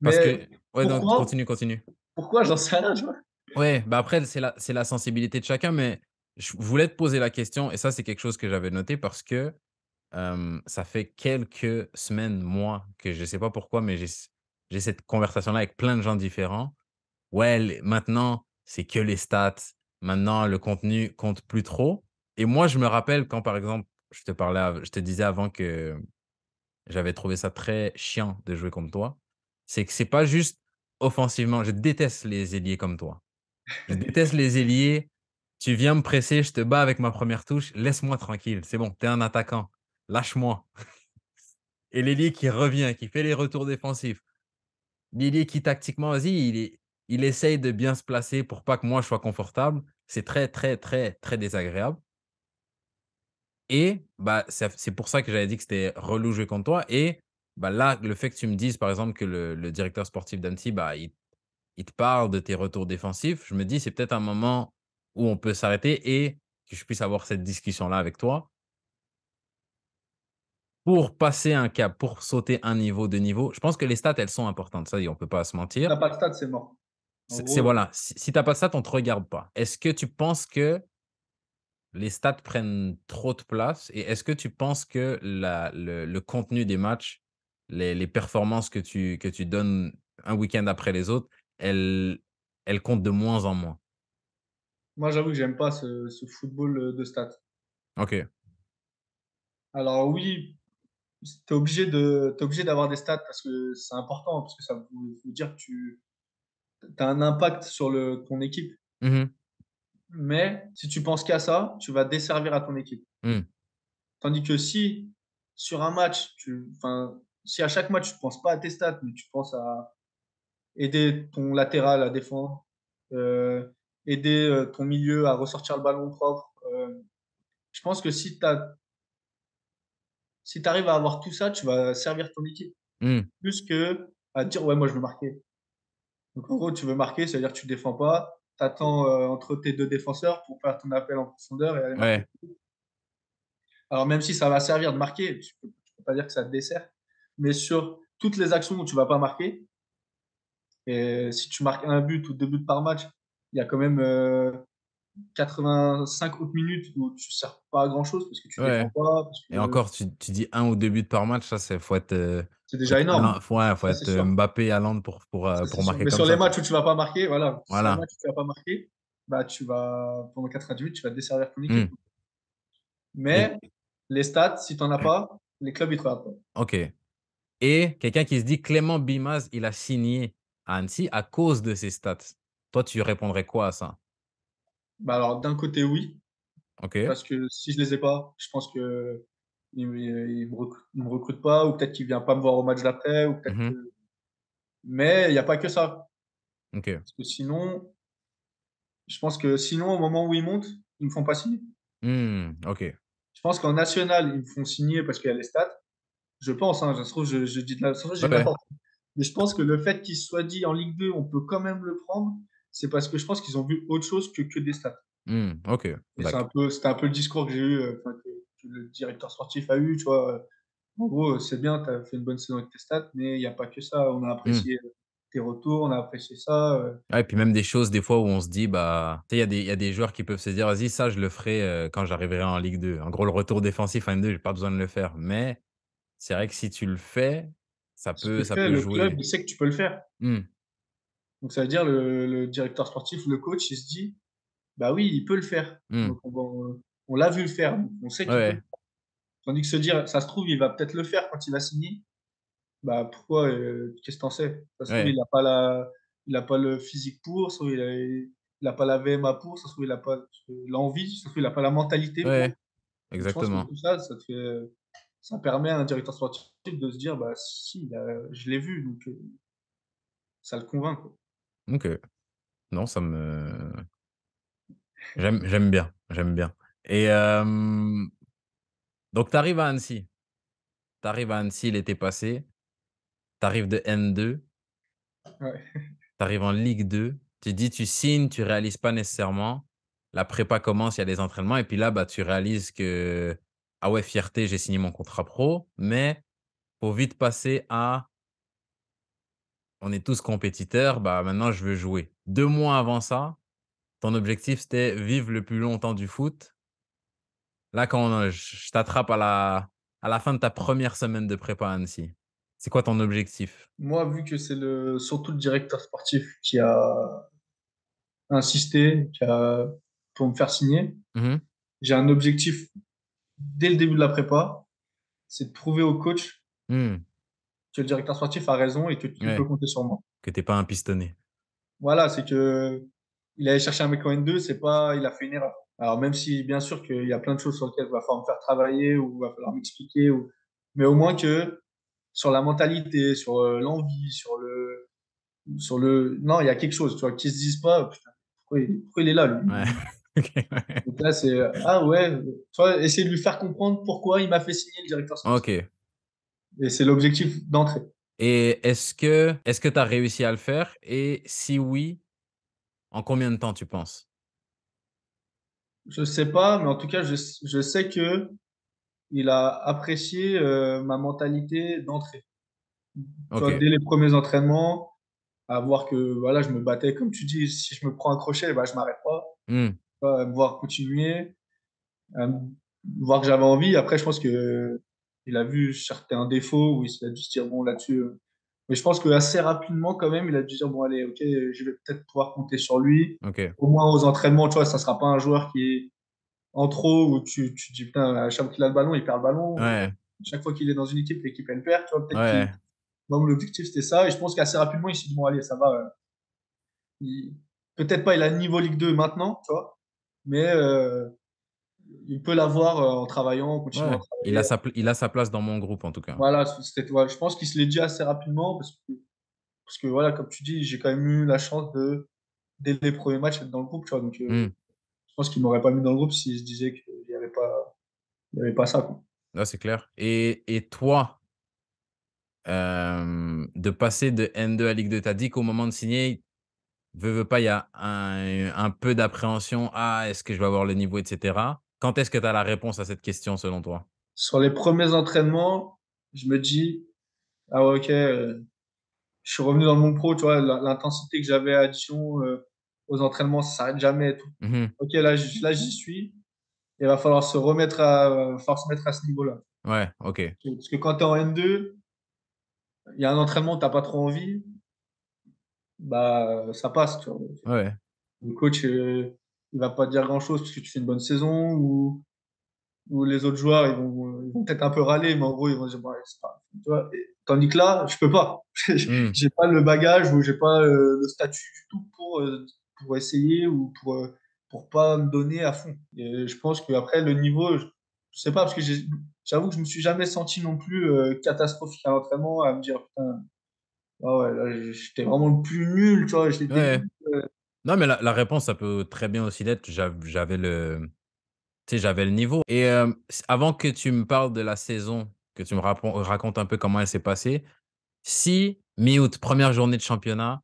Parce Mais que ouais, non, pourquoi? continue, continue. Pourquoi? J'en sais rien, tu vois? Ouais, bah, après c'est la sensibilité de chacun, mais je voulais te poser la question et ça, c'est quelque chose que j'avais noté parce que, ça fait quelques semaines, mois, que je sais pas pourquoi, mais j'ai cette conversation-là avec plein de gens différents. Ouais, maintenant, c'est que les stats. Maintenant, le contenu compte plus trop. Et moi, je me rappelle quand, par exemple, je te disais avant que j'avais trouvé ça très chiant de jouer comme toi. C'est que c'est pas juste offensivement. Je déteste les ailiers comme toi. Je déteste les ailiers. Tu viens me presser, je te bats avec ma première touche. Laisse-moi tranquille. C'est bon, tu es un attaquant. Lâche-moi. Et l'ailier qui revient, qui fait les retours défensifs. L'ailier qui tactiquement, vas-y, il essaye de bien se placer pour pas que moi je sois confortable. C'est très, très, très, très désagréable et bah, c'est pour ça que j'avais dit que c'était relou jouer contre toi et bah, là, le fait que tu me dises, par exemple, que le directeur sportif d'Annecy, bah, il te parle de tes retours défensifs, je me dis: «C'est peut-être un moment où on peut s'arrêter et que je puisse avoir cette discussion-là avec toi pour passer un cap, pour sauter un niveau, 2 niveaux». Je pense que les stats, elles sont importantes, ça y est, on peut pas se Si tu mentir. as pas de stade, c'est mort. En C'est gros, voilà, si tu as pas ça, on te regarde pas. Est-ce que tu penses que les stats prennent trop de place et est-ce que tu penses que le contenu des matchs, les performances que tu donnes un week-end après les autres, elles comptent de moins en moins? moi, j'avoue que j'aime pas ce football, de stats. OK. Alors oui, tu obligé d'avoir des stats parce que c'est important, parce que ça veut dire que tu as un impact sur ton équipe. Mmh. Mais si tu penses qu'à ça, tu vas desservir à ton équipe. Mmh. Tandis que si, sur un match, si à chaque match, tu ne penses pas à tes stats, mais tu penses à aider ton latéral à défendre, heu, aider, ton milieu à ressortir le ballon propre, je pense que si tu arrives à avoir tout ça, tu vas servir ton équipe. Mmh. Plus que à te dire: «Ouais, moi, je veux marquer». Donc en gros, tu veux marquer, ça veut dire que tu défends pas, tu attends, entre tes 2 défenseurs pour faire ton appel en profondeur et aller marquer. Ouais. Alors même si ça va servir de marquer, tu peux pas dire que ça te dessert, mais sur toutes les actions où tu vas pas marquer et si tu marques un but ou 2 buts par match, il y a quand même, 85 autres minutes où tu sers pas à grand chose parce que tu Ouais défends pas, parce et que encore tu dis un ou 2 buts par match, ça c'est c'est faut déjà être énorme. Haaland ouais, faut Ça, c'est être, sûr. Mbappé, Haaland pour, Ça, c'est pour sûr. marquer Mais comme sur les ça, quoi. matchs où tu vas pas marquer, voilà, sur les Voilà. matchs où tu vas pas marquer, bah, tu vas pendant 90 minutes, tu vas desservir ton équipe. Mmh et Mais les stats, si tu en as pas, les clubs, ils te regardent pas. OK. Et quelqu'un qui se dit: «Clément Bimaz, il a signé à Annecy à cause de ses stats». Toi, tu répondrais quoi à ça? Bah, alors d'un côté, oui, OK. parce que si je les ai pas, je pense qu'ils ils me recrutent pas ou peut-être qu'il vient pas me voir au match d'après ou peut-être Mmh. que mais il y a pas que ça. OK. Parce que sinon, Je pense que sinon, au moment où ils montent, ils me font pas signer. OK. Je pense qu'en national, ils me font signer parce qu'il y a les stats. Je pense, hein, ça se trouve, je dis de la, ça se trouve, je Ouais, dis ouais. n'importe quoi. Mais je pense que le fait qu'il soit dit en Ligue 2, on peut quand même le prendre, c'est parce que je pense qu'ils ont vu autre chose que des stats. OK, Et d'accord. c'était un peu le discours que j'ai eu, enfin, que le directeur sportif a eu, tu vois. En gros, c'est bien, tu as fait une bonne saison avec tes stats, mais il n'y a pas que ça. On a Mmh. apprécié tes retours, on a apprécié ça. Ouais, et puis même des choses des fois où on se dit, bah, tu sais, il y a des joueurs qui peuvent se dire: «Vas-y, ça je le ferai, quand j'arriverai en Ligue 2». En gros, le retour défensif en N2, j'ai pas besoin de le faire. Mais c'est vrai que si tu le fais, ça Si peut tu le ça fais, peut le club, jouer. il sait que tu peux le faire. Mmh. Donc ça veut dire le directeur sportif, le coach, il se dit, bah oui, il peut le faire. Mmh. Donc on l'a vu le faire, donc on sait Ouais, qu'il peut le ouais. faire. Tandis que se dire, ça se trouve, il va peut-être le faire quand il va signer. Bah pourquoi, qu'est-ce que t'en sais? Ça se trouve, Ouais. il a pas le physique pour, ça se trouve, il a pas la VMA pour, ça se trouve, il a pas l'envie, ça se trouve, il a pas la mentalité Ouais, pour. ouais. Donc je pense que Exactement. tout ça, ça te fait, ça permet à un directeur sportif de se dire: «Bah si, je l'ai vu, donc ça le convainc, quoi». OK. Non, ça me j'aime bien, j'aime bien. Et donc tu arrives à Annecy. Tu arrives à Annecy l'été passé, tu arrives de N2, Ouais. tu arrives en Ligue 2, tu dis tu signes, tu réalises pas nécessairement. La prépa commence, il y a des entraînements et puis là, bah, tu réalises que: «Ah ouais, fierté, j'ai signé mon contrat pro», mais faut vite passer à: «On est tous compétiteurs, bah, maintenant je veux jouer». 2 mois avant ça, ton objectif, c'était vivre le plus longtemps du foot. Là, quand, je t'attrape à la fin de ta première semaine de prépa à Annecy. C'est quoi ton objectif? Moi, vu que c'est surtout le directeur sportif qui a insisté, pour me faire signer, Mmh. j'ai un objectif dès le début de la prépa, c'est de prouver au coach Mmh. que le directeur sportif a raison et qu'il peut Ouais, compter sur moi. que tu pas un pistonné. Voilà, c'est que il allait chercher un mec en N2, c'est pas, il a fait une erreur. Alors même si bien sûr qu'il y a plein de choses sur lesquelles il va falloir me faire travailler ou il va falloir m'expliquer, mais au moins que sur la mentalité, sur l'envie, non, il y a quelque chose, tu vois, qu'ils se disent pas, putain, pourquoi il est là, Ouais. lui? OK, ouais. Donc là, c'est, ah ouais, tu vois, essayer de lui faire comprendre pourquoi il m'a fait signer le directeur sportif. OK. Et c'est l'objectif d'entrée. Et est-ce que tu as réussi à le faire? Et si oui, en combien de temps tu penses? Je sais pas, mais en tout cas, je sais que il a apprécié ma mentalité d'entrée. Tu vois, OK. dès les premiers entraînements, à voir que voilà, je me battais, comme tu dis, si je me prends un crochet, bah, je m'arrête pas. Mmh. Tu vois, à me voir continuer, à me voir que j'avais envie. Après, je pense que il a vu certains défauts où il a dû se dire, bon, là-dessus. Mais je pense qu'assez rapidement, quand même, il a dû dire, bon, allez, ok, je vais peut-être pouvoir compter sur lui. OK. Au moins aux entraînements, tu vois, ça sera pas un joueur qui est en trop où tu te dis, putain, à chaque fois qu'il a le ballon, il perd le ballon. Ouais. Chaque fois qu'il est dans une équipe, l'équipe, elle perd. Tu vois, peut-être qu'il. Ouais. Donc, l'objectif, c'était ça. Et je pense qu'assez rapidement, il s'est dit, bon, allez, ça va. Peut-être pas, il a le niveau Ligue 2 maintenant, tu vois, mais il peut l'avoir en travaillant, en continuant à Ouais. Il travailler. a sa place dans mon groupe en tout cas. Voilà, ouais, je pense qu'il se l'est dit assez rapidement parce que voilà, comme tu dis, j'ai quand même eu la chance dès les premiers matchs, être dans le groupe, tu vois. Donc, Mmh. je pense qu'il m'aurait pas mis dans le groupe s'il se disait qu'il y avait pas ça, quoi. Ouais, c'est clair. Et toi, de passer de N2 à Ligue 2, tu as dit qu'au moment de signer, veux pas, il y a un peu d'appréhension: «Ah, est-ce que je vais avoir le niveau?» et cetera. Quand est-ce que tu as la réponse à cette question selon toi? Sur les premiers entraînements, je me dis, ah ouais, ok, je suis revenu dans le monde pro, tu vois, l'intensité que j'avais à Dijon aux entraînements, ça s'arrête jamais et tout. Mmh. Ok, là, j'y suis. Il va falloir se mettre à ce niveau-là. Ouais, OK. Parce que quand tu es en N2, il y a un entraînement, tu pas trop envie, bah, ça passe, tu vois. Ouais, Le coach, il va pas te dire grand-chose parce que tu fais une bonne saison ou les autres joueurs, ils vont peut-être un peu râler, mais en gros, ils vont dire, bon, allez, c'est pas, tu vois. Tandis que là, je peux pas. mmh, J'ai pas le bagage ou j'ai pas le statut du tout pour essayer ou pour pas me donner à fond. Et je pense qu'après, le niveau, je sais pas, parce que j'avoue que je me suis jamais senti non plus catastrophique à l'entraînement, à me dire, putain, ah ouais, là, j'étais vraiment le plus nul, tu vois, j'étais ouais. débile. Non, mais la réponse, ça peut très bien aussi l'être. J'avais le tu sais, j'avais le niveau et avant que tu me parles de la saison, que tu me racontes un peu comment elle s'est passée, si mi-août, 1re journée de championnat,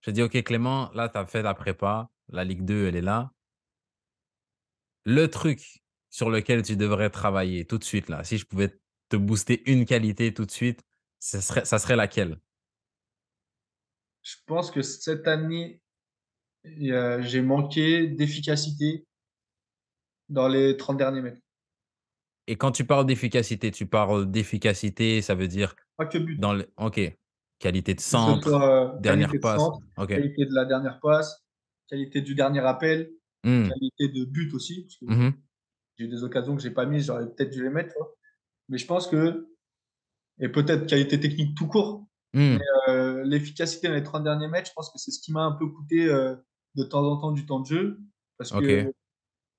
je te dis: «OK Clément, là, tu as fait la prépa, la Ligue 2, elle est là». Le truc sur lequel tu devrais travailler tout de suite là, si je pouvais te booster une qualité tout de suite, ça serait laquelle? Je pense que cette année, j'ai manqué d'efficacité dans les 30 derniers mètres. Et quand tu parles d'efficacité, ça veut dire Pas que but, dans le OK, qualité de que ce centre, soit, dernière qualité de passe. centre, OK. qualité de la dernière passe, qualité du dernier appel, Mmh. qualité de but aussi, parce que Mmh mh. j'ai eu des occasions que j'ai pas mises, j'aurais peut-être dû les mettre, tu vois? Mais je pense que et peut-être qualité technique tout court, mais Mmh. l'efficacité dans les 30 derniers mètres, je pense que c'est ce qui m'a un peu coûté, de temps en temps du temps de jeu, parce que OK.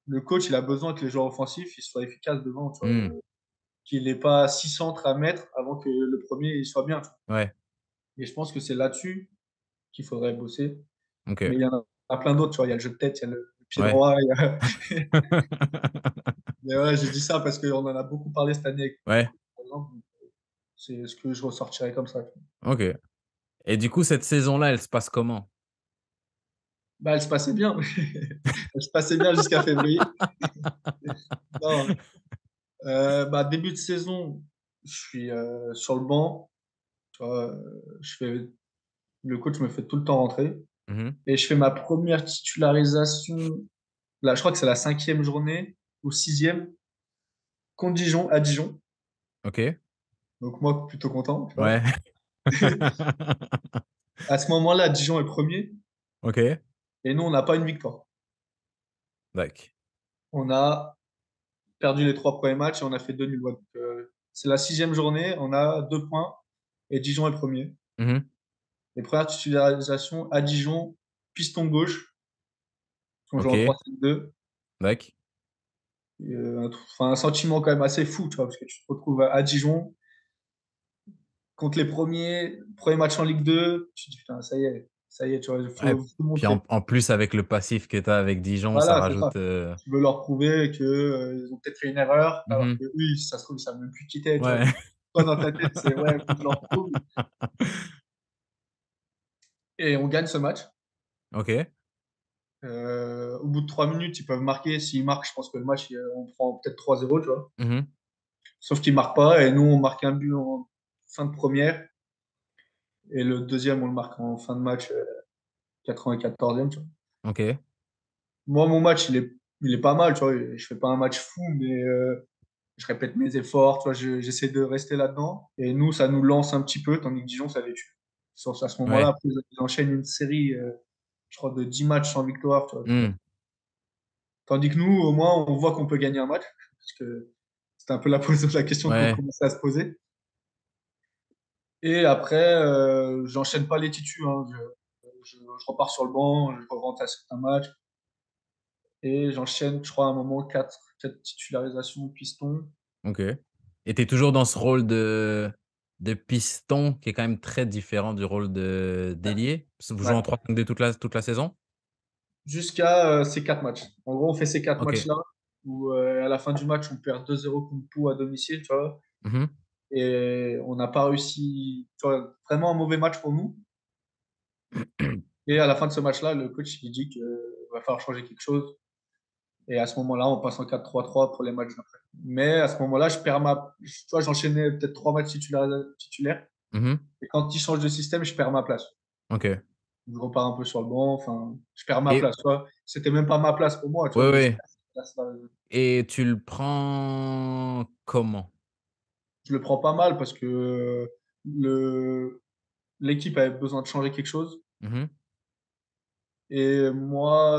le coach, il a besoin que les joueurs offensifs, ils soient efficaces devant, tu vois? Mmh. Qu'il ait pas 6 centres à mettre avant que le premier il soit bien, tu vois? Ouais. Et je pense que c'est là-dessus qu'il faudrait bosser. OK. Mais il y en a plein d'autres, tu vois? Il y a le jeu de tête, il y a le pied Ouais. droit, il y a mais ouais, j'ai dit ça parce qu'on en a beaucoup parlé cette année avec Ouais. par exemple, donc c'est ce que je ressortirais comme ça, tu vois? OK. Et du coup, cette saison-là, elle se passe comment? Bah, elle se passait bien. Elle se passait bien jusqu'à février. Non, bah, début de saison, je suis, sur le banc, tu vois? Je fais le coach me fait tout le temps rentrer Mmh mh. et je fais ma première titularisation, là, je crois que c'est la 5e journée ou 6e contre Dijon, à Dijon. OK. Donc moi, plutôt content, tu Ouais. vois? À ce moment-là, Dijon est 1er OK. et nous, on n'a pas une victoire. Dac. On a perdu les 3 premiers matchs et on a fait 2 nuls, ouais, donc c'est la 6e journée, on a 2 points et Dijon est 1er. Mmh mh. Les premières titularisations à Dijon, piston gauche, on joue en OK. 3-5-2 Dac. et enfin un sentiment quand même assez fou, tu vois? Parce que tu te retrouves à Dijon contre les premiers matchs en Ligue 2, tu te dis: «Putain, ça y est, tu vois? Il Ouais, faut puis montrer». en plus avec le passif que tu as avec Dijon, ça Voilà, c'est ça. rajoute, Tu veux leur prouver que, ils ont peut-être fait une erreur, Mmh alors mh. qu'eux, si ça se trouve, ils savent même plus qui tu es, tu vois? Ouais. Toi, dans ta tête, c'est: «Ouais, faut que je leur prouve» et on gagne ce match. OK. Au bout de 3 minutes, ils peuvent marquer. S'ils marquent, je pense que le match, on prend peut-être 3-0, tu vois? Mmh mh. Sauf qu'ils marquent pas et nous, on marque un but en fin de première et le deuxième, on le marque en fin de match, 94e, tu vois? OK. Moi, mon match, il est pas mal, tu vois? Je fais pas un match fou, mais je répète mes efforts, tu vois? J'essaie de rester là-dedans et nous, ça nous lance un petit peu, tandis que Dijon, ça les tue. Sur à ce moment-là, Ouais. après, ils enchaînent une série, je crois de 10 matchs sans victoire, tu vois? Donc, Mmh. tandis que nous, au moins, on voit qu'on peut gagner un match, parce que c'était un peu la question qu'on Ouais. commençait à se poser. Et après, j'enchaîne pas les titus, hein. Je repars sur le banc, je re-rentre à certains matchs et j'enchaîne, je crois, à un moment quatre titularisations piston. OK. Et tu es toujours dans ce rôle de piston qui est quand même très différent du rôle de Ouais, d'ailier? Parce que vous jouez ouais. en 3-5-2 toute la saison? Jusqu'à, ces 4 matchs. En gros, on fait ces 4 OK. matchs-là où, à la fin du match, on perd 2-0 contre Pau à domicile, tu vois? Mmh mh. Et on n'a pas réussi, tu vois? Vraiment un mauvais match pour nous et à la fin de ce match-là, le coach, il dit que va falloir changer quelque chose. Et à ce moment-là, on passe en 4-3-3 pour les matchs d'après. Mais à ce moment-là, je perds ma tu vois, j'enchaînais peut-être 3 matchs titulaires Mmh mh. et quand ils changent de système, je perds ma place. OK. Je repars un peu sur le banc, enfin, je perds ma Et place, tu vois? C'était même pas ma place pour moi, tu vois? ouais, Mais je ouais. perds cette place-là. Et tu le prends comment? Je le prends pas mal parce que le l'équipe avait besoin de changer quelque chose Mmh mh. et moi,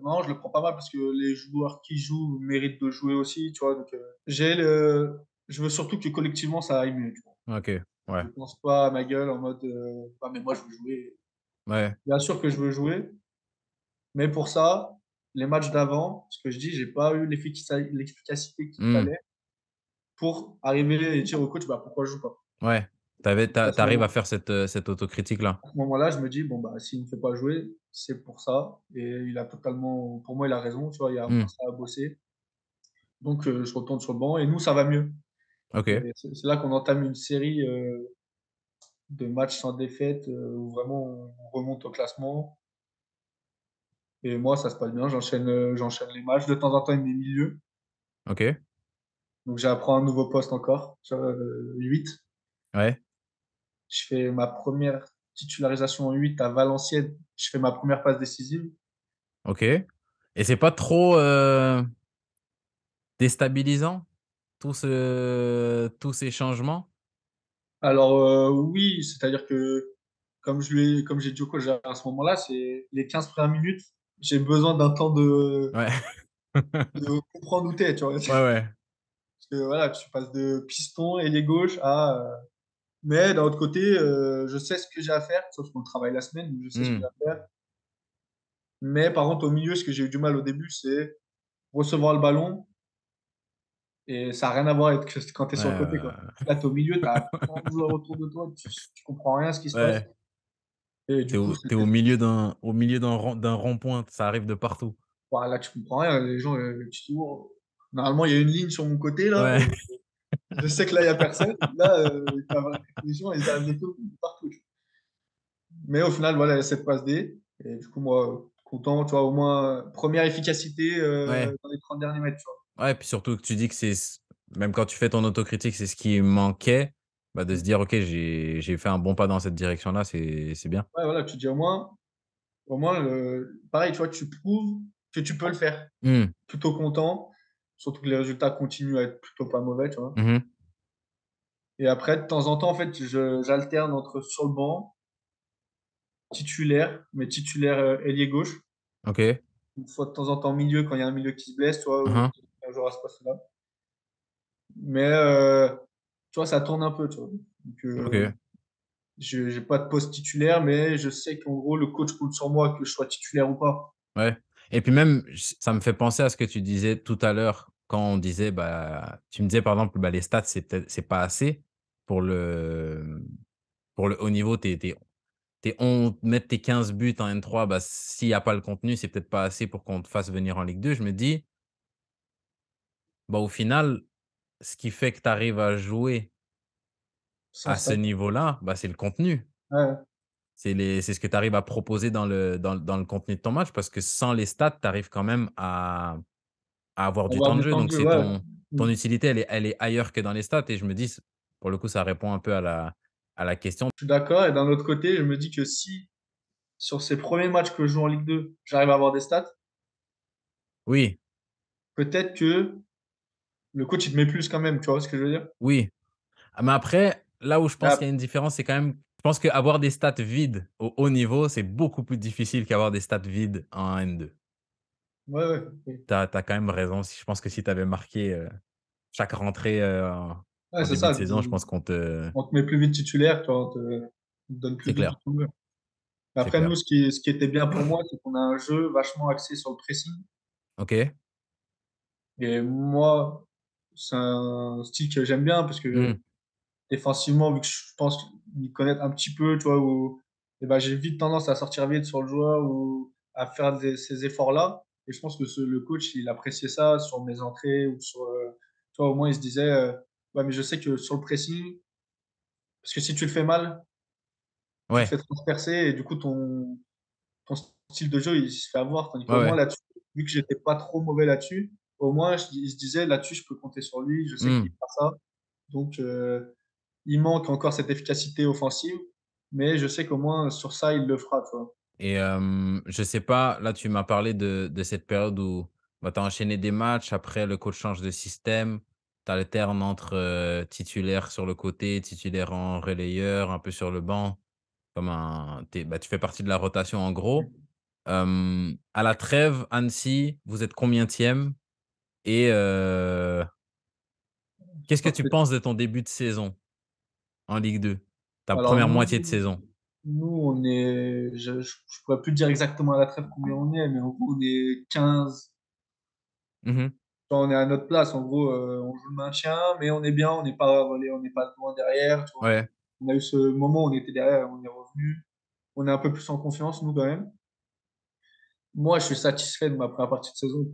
non, je le prends pas mal parce que les joueurs qui jouent méritent de jouer aussi, tu vois? Donc, je veux surtout que collectivement ça aille mieux, tu vois? OK. Ouais. Je pense pas à ma gueule en mode, «Ah mais moi je veux jouer». Ouais. Bien sûr que je veux jouer, mais pour ça, les matchs d'avant, ce que je dis, j'ai pas eu l'efficacité qu'il Mmh. fallait pour arriver et dire au coach: «Bah, pourquoi je joue pas?» Ouais. Tu Donc arrives à faire cette autocritique-là? à ce moment-là, je me dis: «Bon, bah, s'il me fait pas jouer, c'est pour ça et il a totalement pour moi, il a raison, tu vois? Il y a Mmh. force à bosser. Donc je retourne sur le banc et nous, ça va mieux OK. et c'est là qu'on entame une série, de matchs sans défaite, où vraiment on remonte au classement et moi, ça se passe bien. J'enchaîne les matchs. De temps en temps, il me met milieu, OK. donc j'apprends un nouveau poste encore, tu vois? 8. Ouais. Je fais ma première titularisation en 8 à Valenciennes. Je fais ma première passe décisive. OK. Et c'est pas trop, déstabilisant? Tous ces changements? Alors, oui, c'est-à-dire que comme j'ai dit au coach à ce moment-là, c'est les 15 premières minutes, j'ai besoin d'un temps Ouais. de comprendre où tu es, tu vois? Ouais, ouais. Parce que voilà, tu passes de piston, ailier gauche à, mais d'un autre côté, je sais ce que j'ai à faire, sauf qu'on travaille la semaine, donc je sais ce que j'ai Mmh. à faire. Mais par contre, au milieu, ce que j'ai eu du mal au début, c'est recevoir le ballon et ça a rien à voir avec quand tu es sur le côté, quoi. Là, tu es au milieu, tu as plein de joueurs autour de toi, tu comprends rien à ce qui se passe Ouais. et du coup, Tu es au c'était milieu d'un rond-point, ça arrive de partout. bah, là, tu comprends rien. Les gens, tu te dis: «Wow, normalement, il y a une ligne sur mon côté là, Ouais. je sais que là, il y a personne». Là, les gens, ils arrivent de partout. Mais au final, voilà, il y a cette passe D et du coup, moi, content, tu vois? Au moins, première efficacité, Ouais. dans les 30 derniers mètres, tu vois? Ouais, puis surtout que tu dis que même quand tu fais ton autocritique, c'est ce qui manquait, bah, de se Mmh. dire: «OK, j'ai fait un bon pas dans cette direction-là», c'est bien. Ouais, voilà, tu te dis au moins, pareil, tu vois? Tu prouves que tu peux le faire. Mmh. Plutôt content, surtout que les résultats continuent à être plutôt pas mauvais, tu vois? Mmh mh. Et après, de temps en temps, en fait, j'alterne entre sur le banc, titulaire, mais titulaire, ailier gauche. OK. Une fois de temps en temps milieu quand il y a un milieu qui se blesse, tu vois? Hein, Ou hein. un joueur à ce poste-là. Mais tu vois, ça tourne un peu, tu vois? Donc OK. je j'ai pas de poste titulaire, mais je sais qu'en gros, le coach compte sur moi, que je sois titulaire ou pas. Ouais, et puis même, ça me fait penser à ce que tu disais tout à l'heure quand on disait, bah, tu me disais par exemple, bah, les stats, c'est pas assez pour pour le haut niveau. On te met tes 15 buts en N3, bah, s'il y a pas le contenu, c'est peut-être pas assez pour qu'on te fasse venir en Ligue 2. Je me dis, bah, au final, ce qui fait que tu arrives à jouer Sans à ce stat. niveau-là, bah, c'est le contenu. Ouais, C'est ce que tu arrives à proposer dans le contenu de ton match, parce que sans les stats, tu arrives quand même à avoir du avoir temps de du jeu, temps de donc jeu, c'est ouais. ton Mmh. utilité, elle est ailleurs que dans les stats, et je me dis, pour le coup, ça répond un peu à la question. Je suis d'accord et d'un autre côté, je me dis que si, sur ces premiers matchs que je joue en Ligue 2, j'arrive à avoir des stats, Oui, peut-être que le coach, il te met plus quand même, tu vois ce que je veux dire? oui. Ah, mais après, là où je Mais pense qu'il y ap a une différence, c'est quand même, je pense qu'avoir des stats vides au haut niveau, c'est beaucoup plus difficile qu'avoir des stats vides en N2. Ouais, ouais, oui. Tu as quand même raison. Si je pense que si tu avais marqué, chaque rentrée, Ouais, en c'est début de ça, saison, je pense qu'on te on te met plus vite titulaire, tu vois? On te donne c'est plus vite du clair, temps de jeu. c'est Après nous, clair. ce qui était bien pour moi, c'est qu'on a un jeu vachement axé sur le pressing OK. et moi, c'est un style que j'aime bien parce que Mmh. défensivement, vu que je pense m'y connaître un petit peu, tu vois? Où et bah, j'ai vite tendance à sortir vite sur le joueur ou à faire ces efforts-là et je pense que le coach, il appréciait ça sur mes entrées ou sur, tu vois? Au moins, il se disait, «Ouais, mais je sais que sur le pressing, parce que si tu le fais mal, tu te Ouais, fais transpercer et du coup ton style de jeu, il se fait avoir». Tandis ouais, qu'au moins ouais. là-dessus, vu que j'étais pas trop mauvais là-dessus, au moins il se disait: «Là-dessus, je peux compter sur lui, je sais Mmh. qu'il fera ça». Donc il manque encore cette efficacité offensive, mais je sais qu'au moins sur ça, il le fera, tu vois? Et je sais pas, là, tu m'as parlé de cette période où, bah, tu as enchaîné des matchs, après le coach change de système, tu alternes entre, titulaire sur le côté, titulaire en relayeur, un peu sur le banc, comme un bah, tu fais partie de la rotation en gros. À la trêve, Annecy, vous êtes combientième? Et Je qu'est-ce que pense tu que penses de ton début de saison en Ligue 2? Ta alors première moitié de saison? nous on est je pourrais plus te dire exactement à la trêve combien on est, mais en gros on est 15. Mmh. On est à notre place. En gros, on joue le maintien, mais on est bien, on n'est pas loin derrière, tu vois? Ouais. On a eu ce moment où on était derrière, on est revenu. On est un peu plus en confiance nous quand même moi, je suis satisfait de ma première partie de saison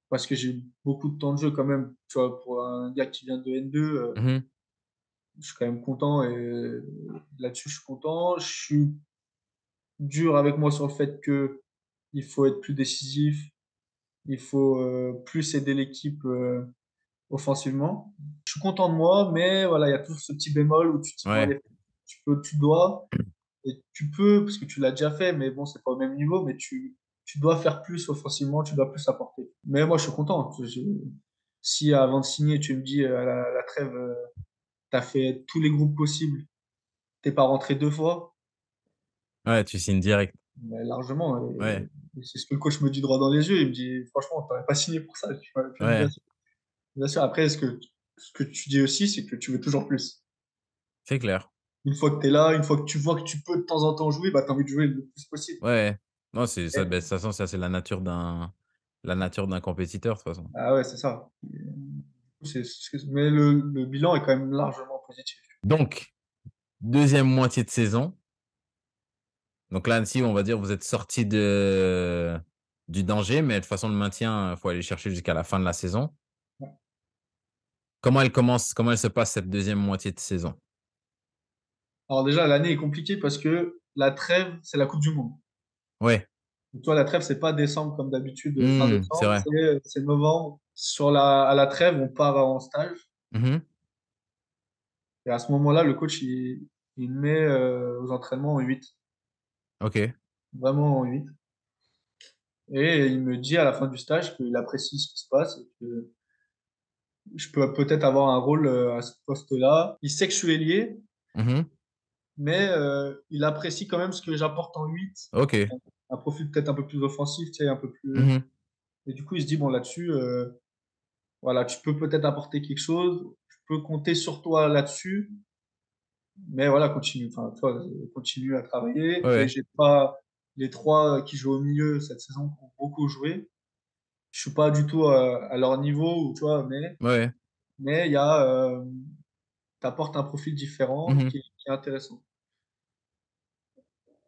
parce que j'ai eu beaucoup de temps de jeu quand même. Tu vois, pour un gars qui vient de N2, Mhm. je suis quand même content et là-dessus, je suis content. Je suis dur avec moi sur le fait que il faut être plus décisif, il faut plus aider l'équipe offensivement. Je suis content de moi, mais voilà, il y a toujours ce petit bémol où tu te dis, bon, Ouais, allez, tu dois, et tu peux, parce que tu l'as déjà fait, mais bon, c'est pas au même niveau, mais tu dois faire plus offensivement, tu dois plus apporter. Mais moi, je suis content. Si avant de signer, tu me dis à la trêve, tu as fait tous les groupes possibles, t'es pas rentré 2 fois, ouais, tu signes direct. mais largement. Ouais, Et c'est ce que le coach me dit droit dans les yeux. Il me dit, franchement, t'aurais pas signé pour ça. Tu vois. Puis je dis, bien ouais, sûr. Bien sûr. Après, ce que tu dis aussi, c'est que tu veux toujours plus. c'est clair. Une fois que tu es là, une fois que tu vois que tu peux de temps en temps jouer, bah, tu as envie de jouer le plus possible. Ouais. Non, c'est ça, Et- de toute façon, ça, c'est la nature d'un compétiteur, de toute façon. ah ouais, c'est ça. Mais le bilan est quand même largement positif. Donc, deuxième moitié de saison. Donc là, Annecy, on va dire, vous êtes sorti du danger, mais de toute façon, le maintien, il faut aller chercher jusqu'à la fin de la saison. Ouais. Comment elle commence, comment elle se passe cette deuxième moitié de saison? Alors déjà, l'année est compliquée parce que la trêve, c'est la Coupe du Monde. Ouais. Donc, toi, la trêve, c'est pas décembre comme d'habitude, fin C'est décembre, vrai. c'est novembre. À la trêve, on part en stage. Mhm. Et à ce moment-là, le coach, il met aux entraînements en 8, OK. vraiment en 8. Et il me dit à la fin du stage qu'il apprécie ce qui se passe et que je peux peut-être avoir un rôle à ce poste-là. Il sait que je suis ailier, Mhm. mais il apprécie quand même ce que j'apporte en 8. OK. Un profil peut-être un peu plus offensif, tu sais, un peu plus. Mhm. Et du coup, il se dit, bon, là-dessus, voilà, tu peux peut-être apporter quelque chose, je peux compter sur toi là-dessus, mais voilà, continue, enfin, toi, continue à Ouais, travailler. Et ouais. j'ai pas les trois qui jouent au milieu cette saison qui ont beaucoup joué. Je suis pas du tout à leur niveau, tu vois, Ouais, ouais. mais il y a, t'apportes un profil différent Mhm. qui est intéressant.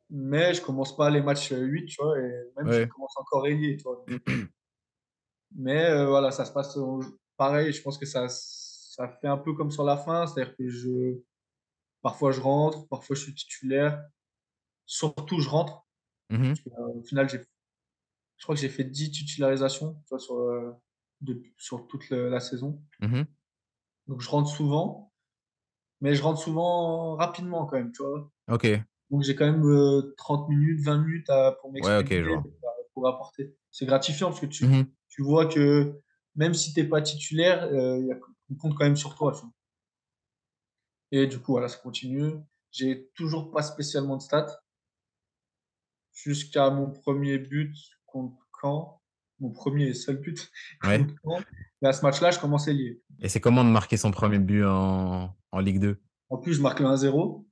Mais je commence pas les matchs 8, tu vois, et même je Ouais. commence encore ailier, tu vois. Mais voilà, ça se passe pareil. Je pense que ça fait un peu comme sur la fin, c'est-à-dire que parfois je rentre, parfois je suis titulaire. Surtout, je rentre. Mhm. Parce que, au final, je crois que j'ai fait 10 titularisations, tu vois, sur toute la saison. Mhm. Donc, je rentre souvent, mais je rentre souvent rapidement quand même, tu vois. OK. Donc, j'ai quand même 30 minutes, 20 minutes pour Ouais, OK, m'exprimer, je vois. pour apporter. C'est gratifiant parce que Mhm. tu vois que même si t'es pas titulaire, on compte quand même sur toi, tu vois. Et du coup, voilà, ça continue. J'ai toujours pas spécialement de stats jusqu'à mon premier but contre Caen. Mon premier et seul but Ouais. contre Caen. Et à ce match-là, je commençais lié. Et c'est comment de marquer son premier but en Ligue 2? En plus, je marque le 1-0.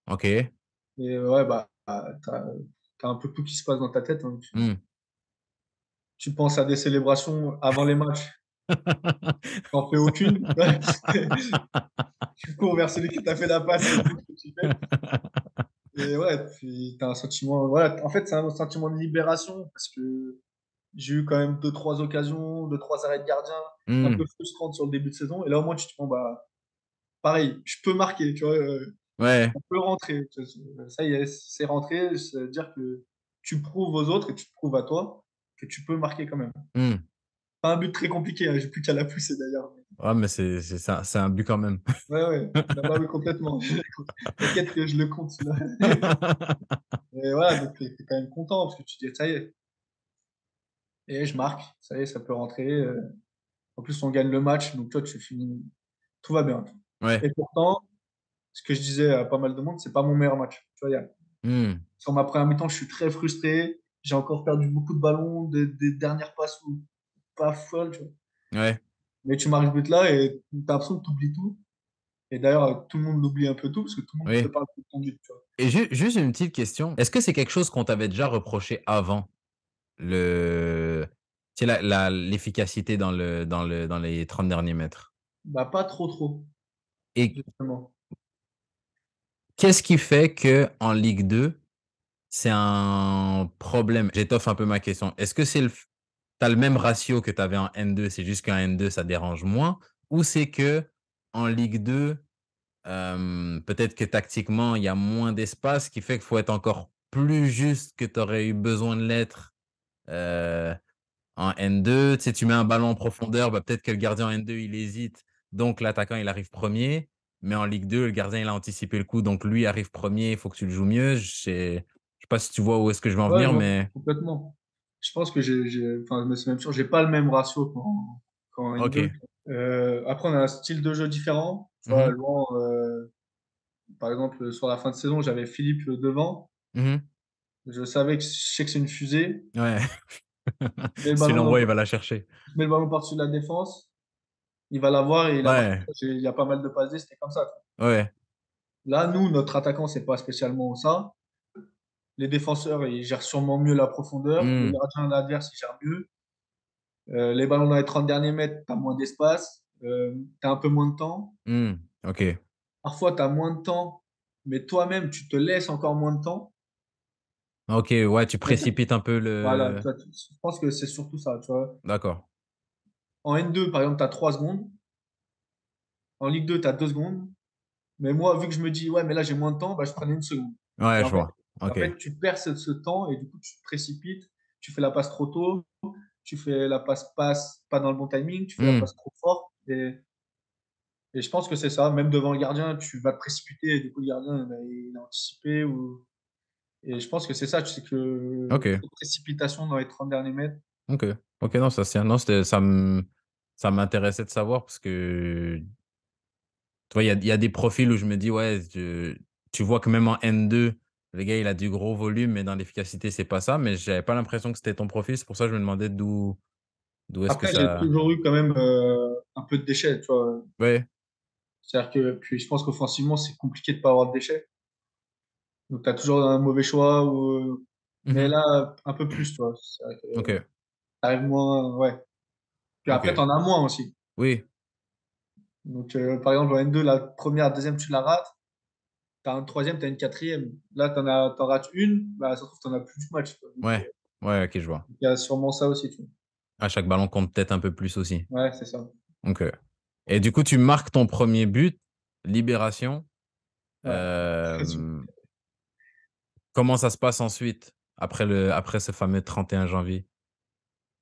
OK. Et ouais, bah, t'as un peu tout qui se passe dans ta tête, hein. Mmh. Tu penses à des célébrations avant les matchs. T'en fais aucune. Tu cours vers celui qui t'a fait la passe et tout ce que tu fais. Et ouais, puis t'as un sentiment. Voilà, en fait, c'est un sentiment de libération parce que j'ai eu quand même deux, trois occasions, deux, trois arrêts de gardien un Mmh. peu frustrantes sur le début de saison. Et là, au moins, tu te dis, bon, bah, pareil, je peux marquer, tu vois, Ouais. on peut rentrer. Ça y est, c'est rentré. C'est-à-dire que tu prouves aux autres et tu te prouves à toi que tu peux marquer quand même. Mmh. Pas un but très compliqué, hein, j'ai plus qu'à la pousser d'ailleurs. Ouais, mais c'est ça, c'est un but quand même. Ouais, ouais, non, bah oui, complètement. T'inquiète que je le compte, celui-là. Et voilà, donc t'es quand même content parce que tu te dis, ça y est, et je marque, ça y est, ça peut rentrer. En plus, on gagne le match, donc toi, tu finis, tout va bien. Ouais. Et pourtant, ce que je disais à pas mal de monde, c'est pas mon meilleur match. Tu vois, Mmh. sur ma première mi-temps, je suis très frustré. J'ai encore perdu beaucoup de ballons, des dernières passes pas folles, tu vois. Ouais. Mais tu marques ce but-là et t'as l'impression que tu oublies tout. Et d'ailleurs, tout le monde l'oublie un peu tout parce que tout le monde te Oui. parle de ton but, tu vois. Et juste une petite question. Est-ce que c'est quelque chose qu'on t'avait déjà reproché avant? Le Tu sais, l'efficacité dans les 30 derniers mètres? Bah, pas trop, trop, Et justement. qu'est-ce qui fait que en Ligue 2, c'est un problème. J'étoffe un peu ma question. Est-ce que tu as le même ratio que tu avais en N2, c'est juste qu'en N2, ça dérange moins? Ou c'est que en Ligue 2, peut-être que tactiquement, il y a moins d'espace, ce qui fait qu'il faut être encore plus juste que tu aurais eu besoin de l'être euh, en N2? Tu sais, tu mets un ballon en profondeur, bah, peut-être que le gardien en N2, il hésite, donc l'attaquant, il arrive premier. Mais en Ligue 2, le gardien, il a anticipé le coup, donc lui arrive premier, il faut que tu le joues mieux. Je sais pas si tu vois où est-ce que je veux en Ouais, je venir, vois mais complètement. Je pense que enfin, mais c'est même sûr, j'ai pas le même ratio qu'en N2. OK. Après, on a un style de jeu différent. Tu vois, Mhm. Laurent, par exemple, sur la fin de saison, j'avais Philippe devant. Mhm. Je sais que c'est une fusée. Ouais. Je mets le Si tu ballon, l'envoies, il va la chercher. je mets le ballon par-dessus la défense. Il va l'avoir et il a marqué. Ouais. Il y a pas mal de passes D, c'était comme ça. Ouais. Là, nous, notre attaquant, c'est pas spécialement ça. Les défenseurs, ils gèrent sûrement mieux la profondeur. Le Hmm. gardien adverse, il gère mieux. Les ballons dans les 30 derniers mètres, tu as moins d'espace. Tu as un peu moins de temps. Hmm. OK. Parfois, tu as moins de temps, mais toi-même, tu te laisses encore moins de temps. OK, ouais, tu précipites un peu Voilà, le. je pense que c'est surtout ça. Tu vois. D'accord. En N2, par exemple, tu as 3 secondes. En Ligue 2, tu as 2 secondes. Mais moi, vu que je me dis, ouais, mais là, j'ai moins de temps, bah, je prenais une seconde. Et Ouais, je vois. en OK. fait, tu perds ce temps et du coup, tu te précipites. Tu fais la passe trop tôt. Tu fais la passe pas dans le bon timing. Tu fais la Hmm. passe trop forte. Et je pense que c'est ça. Même devant le gardien, tu vas te précipiter et du coup, le gardien, bah, il a anticipé. Et je pense que c'est ça. Tu sais que OK. trop de précipitation dans les 30 derniers mètres. OK. OK, non, ça, c'est, non, ça m'intéressait de savoir parce que, tu vois, il y a des profils où je me dis, ouais, tu vois que même en N2, le gars, il a du gros volume, mais dans l'efficacité, c'est pas ça. Mais j'avais pas l'impression que c'était ton profil. C'est pour ça que je me demandais d'où est-ce que Après, j'ai ça. toujours eu quand même un peu de déchets. Tu vois. Ouais. C'est-à-dire que puis je pense qu'offensivement, c'est compliqué de pas avoir de déchets. Donc, tu as toujours un mauvais choix. Mais Mhm. là, un peu plus, tu vois. C'est vrai que OK. t'arrives moins. Ouais. Puis après, tu OK. en as moins aussi. Oui. Donc, par exemple, en N2, la première, deuxième, tu la rates. Tu as un troisième, tu as une quatrième. Là, t'en rates une. Bah, ça se trouve, tu n'en as plus du match. Tu vois. Donc, Ouais. Ouais, OK, je vois. il y a sûrement ça aussi. Tu vois. À chaque ballon compte peut-être un peu plus aussi. Ouais, c'est ça. OK. Et du coup, tu marques ton premier but, libération. Ouais. Euh, Comment ça se passe ensuite, après ce fameux 31 janvier?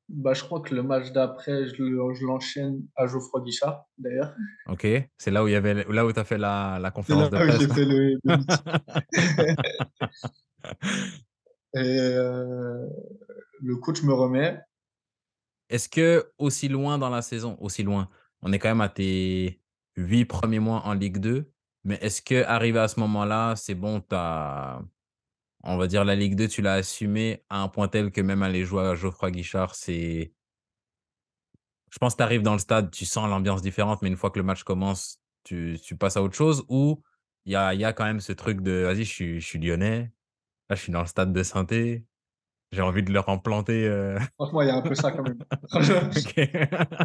Bah, je crois que le match d'après, je l'enchaîne à Geoffroy Guichard, d'ailleurs. OK. C'est là où là où tu as fait la C'est conférence là de où j'ai presse? fait le meeting. Et le coach me remet. Est-ce que aussi loin dans la saison, aussi loin, on est quand même à tes 8 premiers mois en Ligue 2, mais est-ce que arrivé à ce moment-là, c'est bon, on va dire la Ligue 2, tu l'as assumé à un point tel que même aller jouer à Geoffroy Guichard, je pense que tu arrives dans le stade, tu sens l'ambiance différente, mais une fois que le match commence, tu passes à autre chose? Ou il y a quand même ce truc de: «Vas-y, je suis lyonnais, là, je suis dans le stade de Saint-Étienne, j'ai envie de leur en planter, Franchement, il y a un peu ça quand même. Franchement, OK.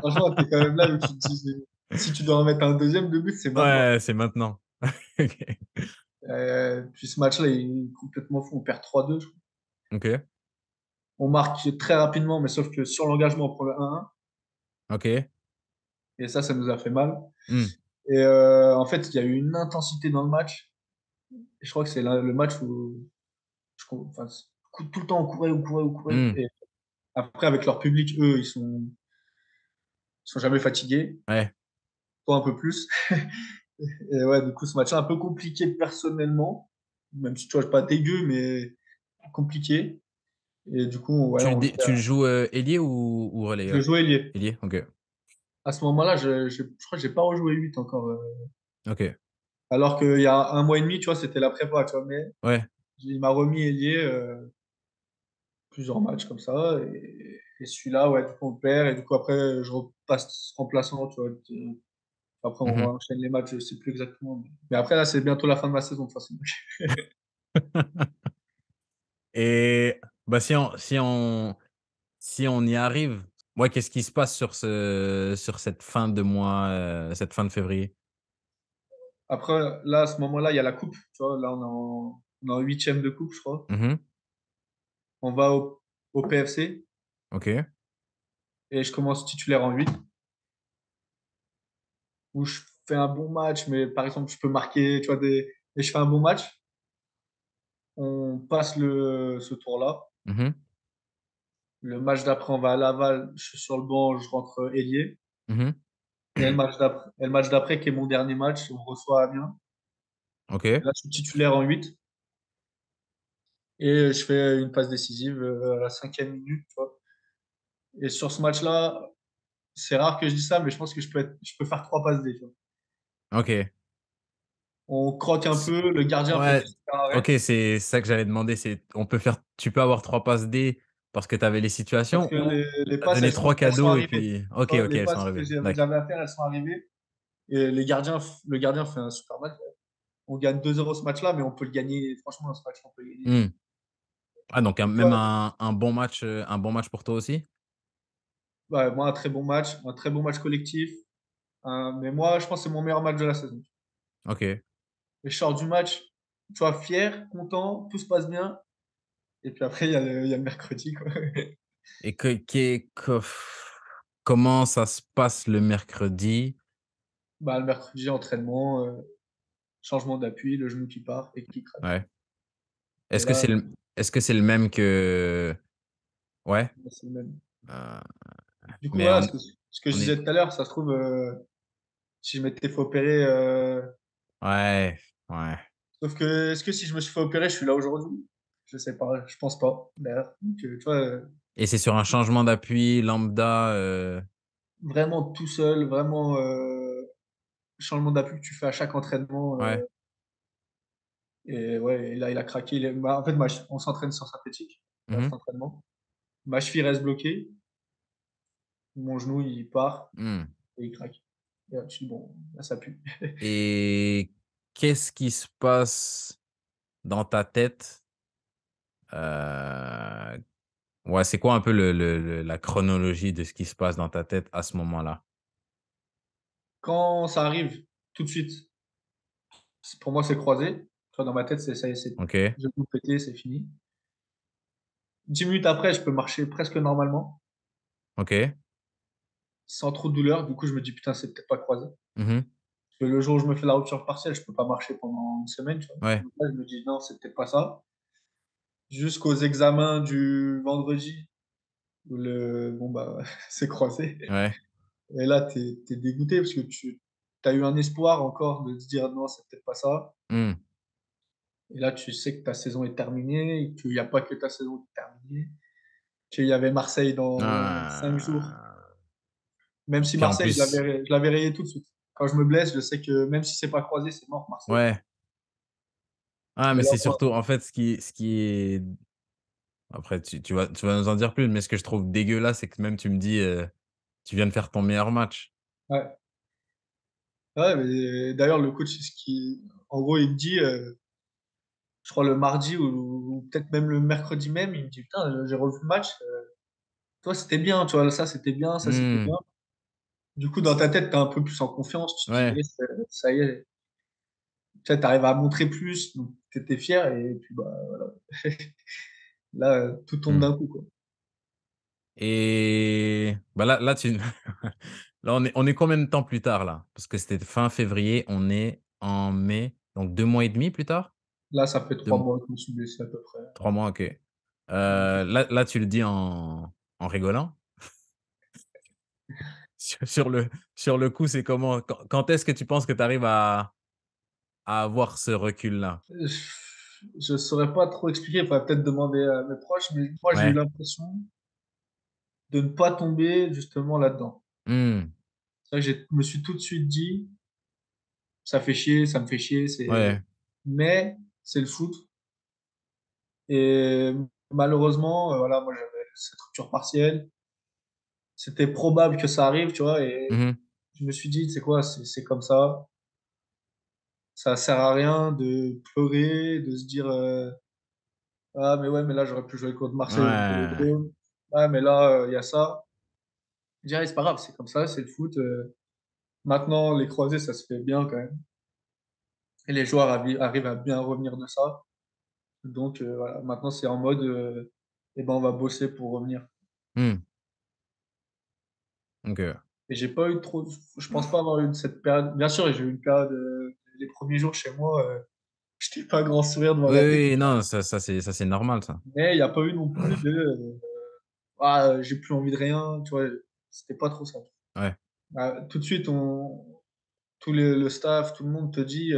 franchement, t'es quand même là où tu te dis, si tu dois en mettre un deuxième de but, c'est maintenant. Ouais, c'est maintenant. OK. Puis ce match-là, il est complètement fou. On perd 3-2, je crois. OK. On marque très rapidement, mais sauf que sur l'engagement, on prend le 1-1. OK. Et ça nous a fait mal. Mmh. Et en fait, il y a eu une intensité dans le match. Et je crois que c'est le match où enfin, tout le temps on courait, on courait, on courait. Mmh. Et après, avec leur public, eux, ils sont jamais fatigués. Ouais. Toi, un peu plus. Et ouais, du coup, ce match-là, un peu compliqué personnellement. Même si tu vois, pas dégueu, mais compliqué. Et du coup, ouais, Tu le joues, ailier ou je relayeur? jouais ailier. Ailier? OK. À ce moment-là, je crois que j'ai pas rejoué 8 encore. OK. Alors qu'il y a un mois et demi, tu vois, c'était la prépa, tu vois. Mais Ouais. il m'a remis ailier plusieurs matchs comme ça. Et celui-là, ouais, du coup, on le perd. Et du coup, après, je repasse remplaçant, tu vois. Après, on Mmh. enchaîne les matchs, je sais plus exactement. Mais après, là, c'est bientôt la fin de ma saison, de toute façon. Et bah, si on y arrive, ouais, qu'est-ce qui se passe sur cette fin de mois, cette fin de février? Après, là, à ce moment-là, il y a la coupe, tu vois. Là, on est en huitième de coupe, je crois. Mmh. On va au PFC OK. et je commence titulaire en 8 où je fais un bon match, mais par exemple, je peux marquer, tu vois, et je fais un bon match. On passe ce tour-là. Mmh. Le match d'après, on va à Laval, je suis sur le banc, je rentre ailier. Mmh. Et le match d'après, qui est mon dernier match, on reçoit Amiens. Et OK. là, je suis titulaire en 8 et je fais une passe décisive à la 5e minute, tu vois. Et sur ce match-là, c'est rare que je dise ça, mais je pense que je peux faire 3 passes D, tu vois. OK. On croque un S peu, le gardien fait Ouais, des super arrêts OK, c'est ça que j'allais demander, tu peux avoir 3 passes D parce que tu avais les parce situations que ou les tu as passes, donné 3 elles sont cadeaux et arrivées. puis Tu OK, vois, OK, les elles sont passes que arrivées. D'accord. j'avais à faire, elles sont arrivées. Et le gardien fait un super match. On gagne 2-0 ce match-là, mais on peut le gagner. Franchement, ce match, on peut le gagner. Mmh. Ah donc Et même toi, un bon match pour toi aussi? ouais, moi, un très bon match collectif. Mais moi, je pense que c'est mon meilleur match de la saison. OK. Et je sors du match, tu vois, fier, content, tout se passe bien. Et puis après, il y a le mercredi, quoi. Et comment ça se passe le mercredi? Bah, le mercredi, entraînement, changement d'appui, le genou qui part et qui craque. Ouais. Et Est-ce que là, c'est le est-ce que c'est le même que ouais? c'est le même. Heu, Du coup, mais voilà, ce que je on est disais tout à l'heure, ça se trouve, si je m'étais fait opérer, ouais, ouais. sauf que est-ce que si je me suis fait opérer, je suis là aujourd'hui? Je sais pas, je pense pas, d'ailleurs. Donc, tu vois, Et c'est sur un changement d'appui lambda, vraiment tout seul, vraiment, changement d'appui que tu fais à chaque entraînement, ouais. et ouais, et là, il a craqué. En fait, on s'entraîne sur synthétique Mmh à cet mh. entraînement. Ma cheville reste bloquée, mon genou, il part Mmh. et il craque. Et là, tu dis: «Bon, là, ça pue». Et qu'est-ce qui se passe dans ta tête? Heu, ouais, c'est quoi un peu la chronologie de ce qui se passe dans ta tête à ce moment-là? Quand ça arrive, tout de suite, pour moi, c'est croisé. Tu vois, dans ma tête, c'est ça y est, c'est OK, genou pété, c'est fini. 10 minutes après, je peux marcher presque normalement, OK. sans trop de douleur. Du coup, je me dis: «Putain, c'est peut-être pas croisé». Mmh mh. Parce que le jour où je me fais la rupture partielle, je peux pas marcher pendant une semaine, tu vois? Ouais, Donc là, je me dis: «Non, c'est peut-être pas ça». Jusqu'aux examens du vendredi où bon, bah, c'est croisé. ouais. Et là, tu es dégoûté parce que tu as eu un espoir encore de se dire: «Non, c'est peut-être pas ça». Mmh. Et là, tu sais que ta saison est terminée et qu'il y a pas que ta saison qui est terminée, qu'il y avait Marseille dans 5 jours. Ah, Même si puis en Marseille, plus je l'avais rayé tout de suite. Quand je me blesse, je sais que même si c'est pas croisé, c'est mort Marseille. ouais. Ah, Et mais là, c'est moi surtout en fait ce qui est après tu vas nous en dire plus, mais ce que je trouve dégueulasse, c'est que même tu me dis, tu viens de faire ton meilleur match. ouais, ouais, mais d'ailleurs le coach, c'est ce qui en gros, il me dit, je crois le mardi ou peut-être même le mercredi même, il me dit: «Putain, j'ai revu le match, toi c'était bien, tu vois? Ça c'était bien, ça c'était Mmh. bien». Du coup, dans ta tête, tu es un peu plus en confiance, tu te dis: Ouais. «Yes, ça y est». Tu vois, tu arrives à montrer plus, donc tu étais fier et puis, bah, voilà. Là, tout tombe Mmh. d'un coup, quoi. Et bah, là tu là on est combien de temps plus tard là? Parce que c'était fin février, on est en mai, donc 2 mois et demi plus tard? Là, ça fait 2 3 mois mois que je me suis blessé à peu près. 3 mois, OK. Ouais, c'est ça. Là tu le dis en rigolant? Sur le coup, c'est comment? Quand est-ce que tu penses que tu arrives à avoir ce recul-là? Je saurais pas trop expliquer, il faudrait peut-être demander à mes proches, mais moi, j'ai eu Ouais. l'impression de ne pas tomber justement là-dedans. Mmh. C'est vrai que je me suis tout de suite dit: «Ça fait chier, ça me fait chier, Ouais. mais c'est le foot». Et malheureusement, voilà, moi, j'avais cette rupture partielle. C'était probable que ça arrive, tu vois? Mmh Et mh. je me suis dit: «Tu sais quoi? C'est comme ça sert à rien de pleurer, de se dire, "Ah mais ouais, mais là, j'aurais pu jouer contre Marseille au Ouais. Vélodrome. Ah mais là, il y a ça"». Je dis: «Allez, c'est pas grave, c'est comme ça, c'est le foot, maintenant les croisés, ça se fait bien quand même et les joueurs arrivent à bien revenir de ça». Donc voilà, maintenant c'est en mode, et ben, on va bosser pour revenir. Mmh. OK. Et j'ai pas eu trop je pense pas avoir eu cette période. Bien sûr, j'ai eu une période, les premiers jours chez moi, j'étais pas grand sourire devant Oui, la télé, oui, non, ça c'est normal ça. mais il y a pas eu non plus de, «Ah, j'ai plus envie de rien», tu vois? C'était pas trop ça. Ouais. Bah, tout de suite, tout le staff, tout le monde te dit,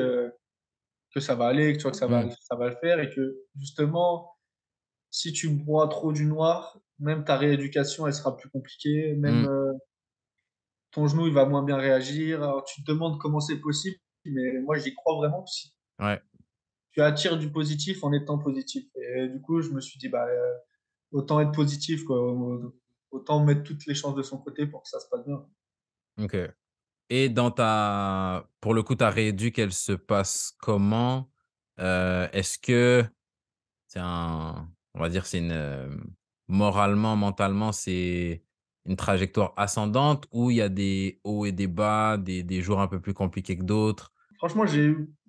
que ça va aller, que tu vois que Mmh. ça va le faire et que justement, si tu broies trop du noir, même ta rééducation, elle sera plus compliquée, même, Mmh. ton genou, il va moins bien réagir. Alors tu te demandes comment c'est possible, mais moi j'y crois vraiment que si Ouais. tu attires du positif en étant positif et du coup, je me suis dit: «Bah, autant être positif quoi, autant mettre toutes les chances de son côté pour que ça se passe bien». OK. Et dans ta pour le coup, ta rééduc, elle se passe comment? Est-ce que c'est un on va dire, c'est une, moralement, mentalement, c'est une trajectoire ascendante ou il y a des hauts et des bas, des jours un peu plus compliqués que d'autres? Franchement,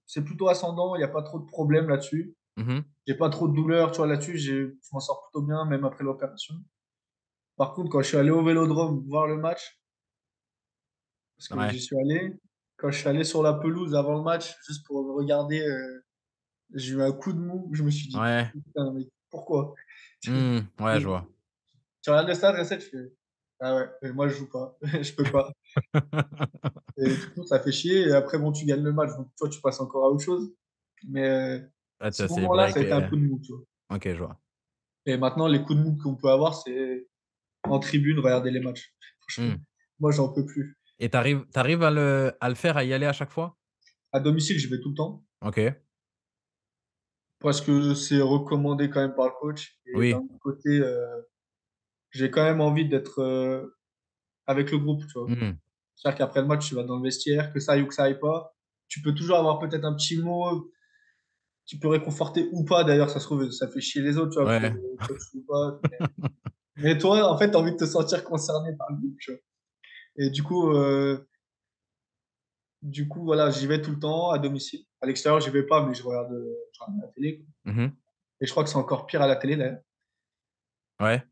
c'est plutôt ascendant, il y a pas trop de problèmes là-dessus. Mmh. J'ai pas trop de douleur, tu vois? Là-dessus, je m'en sors plutôt bien, même après l'opération. Par contre, quand je suis allé au Vélodrome voir le match, parce que Ouais. j'y suis allé, quand je suis allé sur la pelouse avant le match, juste pour regarder, j'ai eu un coup de mou. Je me suis dit: Ouais. «Putain, mais pourquoi?» Mmh. Ouais, je Et vois. tu regardes le stade, et tu fais: «Ah ouais, mais moi je joue pas, je peux pas» et du coup, ça fait chier et après bon, tu gagnes le match, donc toi, tu passes encore à autre chose. Mais Ah, tu ce as moment-là, célébré ça avec a été un les coup de mou, tu vois? OK, je vois. Et maintenant, les coups de mou qu'on peut avoir, c'est en tribune, regarder les matchs. Franchement, Mmh. moi, j'en peux plus. Et tu arrives à le faire, à y aller à chaque fois? À domicile, je vais tout le temps OK. parce que c'est recommandé quand même par le coach et d'un Oui. autre côté, j'ai quand même envie d'être, avec le groupe, tu vois? Mmh. C'est-à-dire qu'après le match, tu vas dans le vestiaire, que ça aille ou que ça aille pas, tu peux toujours avoir peut-être un petit mot qui peut réconforter ou pas d'ailleurs, ça se trouve, ça fait chier les autres, tu vois? Parce que Ouais. le coach joue pas, mais toi, en fait, tu as envie de te sentir concerné par le groupe, tu vois? Et du coup, voilà, j'y vais tout le temps à domicile. À l'extérieur, j'y vais pas, mais je regarde la télé, quoi. Mmh. Et je crois que c'est encore pire à la télé, d'ailleurs. Ouais.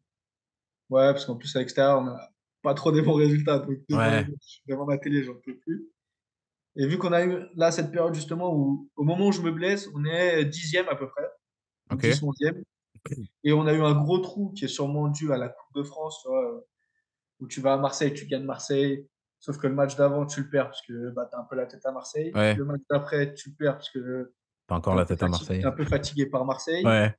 Ouais, parce qu'en plus, à l'extérieur, on a pas trop des bons résultats, donc Ouais. devant ma télé, j'en peux plus. Et vu qu'on a eu là cette période justement où, au moment où je me blesse, on est 10e à peu près, ou OK. 10, 11e, et on a eu un gros trou qui est sûrement dû à la Coupe de France, tu vois, où tu vas à Marseille, tu gagnes Marseille, sauf que le match d'avant, tu le perds parce que bah, tu as un peu la tête à Marseille. Ouais. Le match d'après, tu le perds parce que Tu encore la tête à tu Marseille. es un peu fatigué par Marseille. Ouais.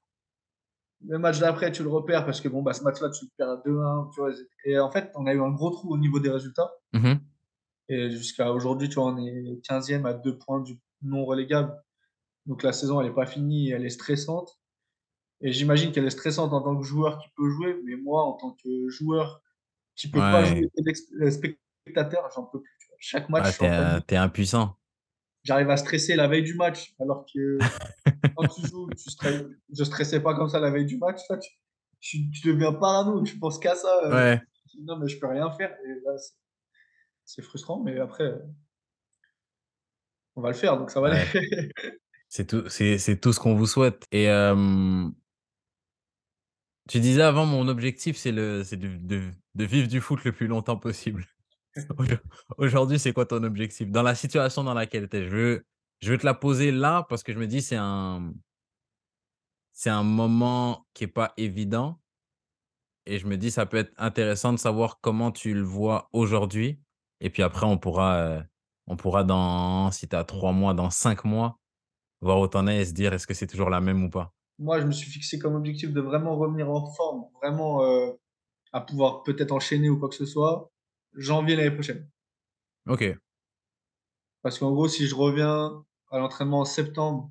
Le match d'après, tu le repères parce que bon, bah, ce match-là, tu le perds à 2-1, tu vois. Et en fait, on a eu un gros trou au niveau des résultats. Mmh. Et jusqu'à aujourd'hui, tu vois, on est 15e à 2 points du non relégable. Donc la saison, elle est pas finie, elle est stressante. Et j'imagine qu'elle est stressante en tant que joueur qui peut jouer, mais moi, en tant que joueur qui peut pas jouer Ouais. spectateur, j'en peux plus, tu vois. Chaque match, Ah, je suis en panique. tu impuissant. J'arrive à stresser la veille du match, alors que quand tu joues, je stressais pas comme ça la veille du match. Toi, tu deviens parano, tu penses qu'à ça. Ouais. Tu dis, non, mais je peux rien faire. Et là, c'est frustrant, mais après, on va le faire, donc ça va aller. Ouais. C'est tout ce qu'on vous souhaite. Et tu disais avant, mon objectif, c'est de vivre du foot le plus longtemps possible. Aujo Aujourd'hui, c'est quoi ton objectif? Dans la situation dans laquelle tu es, je veux te la poser là parce que je me dis c'est un moment qui est pas évident et je me dis ça peut être intéressant de savoir comment tu le vois aujourd'hui et puis après on pourra dans si tu as 3 mois, dans 5 mois, voir où tu en es et se dire: «Est-ce que c'est toujours la même ou pas?» Moi, je me suis fixé comme objectif de vraiment revenir en forme, vraiment à pouvoir peut-être enchaîner ou quoi que ce soit, janvier l'année prochaine. OK. Parce qu'en gros, si je reviens à l'entraînement en septembre,